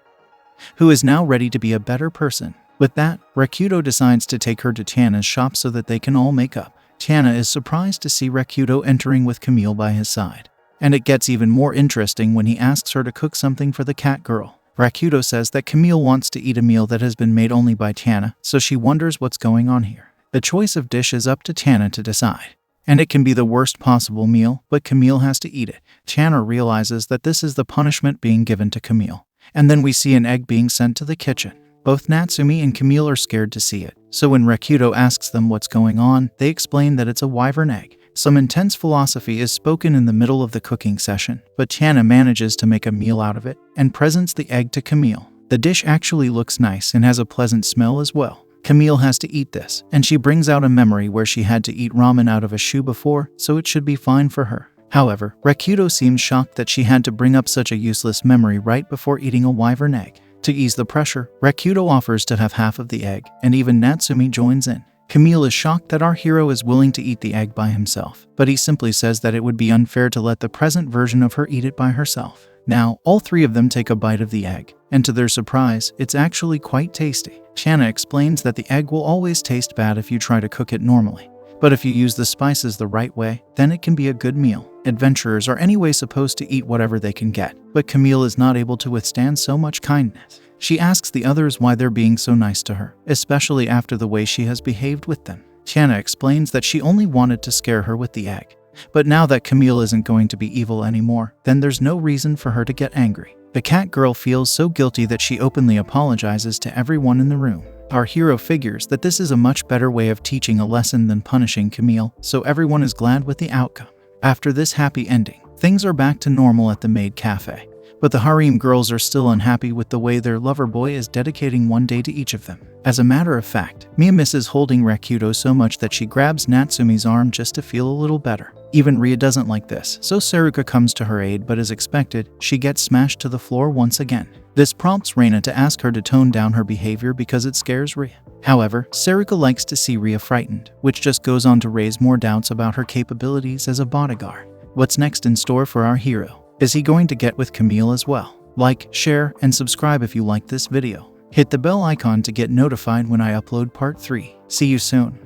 who is now ready to be a better person. With that, Rakuto decides to take her to Tana's shop so that they can all make up. Tana is surprised to see Rakuto entering with Camille by his side. And it gets even more interesting when he asks her to cook something for the cat girl. Rakuto says that Camille wants to eat a meal that has been made only by Tana, so she wonders what's going on here. The choice of dish is up to Tana to decide. And it can be the worst possible meal, but Camille has to eat it. Tana realizes that this is the punishment being given to Camille. And then we see an egg being sent to the kitchen. Both Natsumi and Camille are scared to see it, so when Rakuto asks them what's going on, they explain that it's a wyvern egg. Some intense philosophy is spoken in the middle of the cooking session, but Tana manages to make a meal out of it and presents the egg to Camille. The dish actually looks nice and has a pleasant smell as well. Camille has to eat this, and she brings out a memory where she had to eat ramen out of a shoe before, so it should be fine for her. However, Rakuto seems shocked that she had to bring up such a useless memory right before eating a wyvern egg. To ease the pressure, Rakuto offers to have half of the egg, and even Natsumi joins in. Camille is shocked that our hero is willing to eat the egg by himself, but he simply says that it would be unfair to let the present version of her eat it by herself. Now, all three of them take a bite of the egg, and to their surprise, it's actually quite tasty. Tana explains that the egg will always taste bad if you try to cook it normally, but if you use the spices the right way, then it can be a good meal. Adventurers are anyway supposed to eat whatever they can get, but Camille is not able to withstand so much kindness. She asks the others why they're being so nice to her, especially after the way she has behaved with them. Tana explains that she only wanted to scare her with the egg, but now that Camille isn't going to be evil anymore, then there's no reason for her to get angry. The cat girl feels so guilty that she openly apologizes to everyone in the room. Our hero figures that this is a much better way of teaching a lesson than punishing Camille, so everyone is glad with the outcome. After this happy ending, things are back to normal at the Maid Cafe. But the Harem girls are still unhappy with the way their lover boy is dedicating one day to each of them. As a matter of fact, Mia misses holding Rakuto so much that she grabs Natsumi's arm just to feel a little better. Even Ria doesn't like this, so Saruka comes to her aid, but as expected, she gets smashed to the floor once again. This prompts Reina to ask her to tone down her behavior because it scares Ria. However, Saruka likes to see Ria frightened, which just goes on to raise more doubts about her capabilities as a bodyguard. What's next in store for our hero? Is he going to get with Camille as well? Like, share, and subscribe if you liked this video. Hit the bell icon to get notified when I upload part 3. See you soon.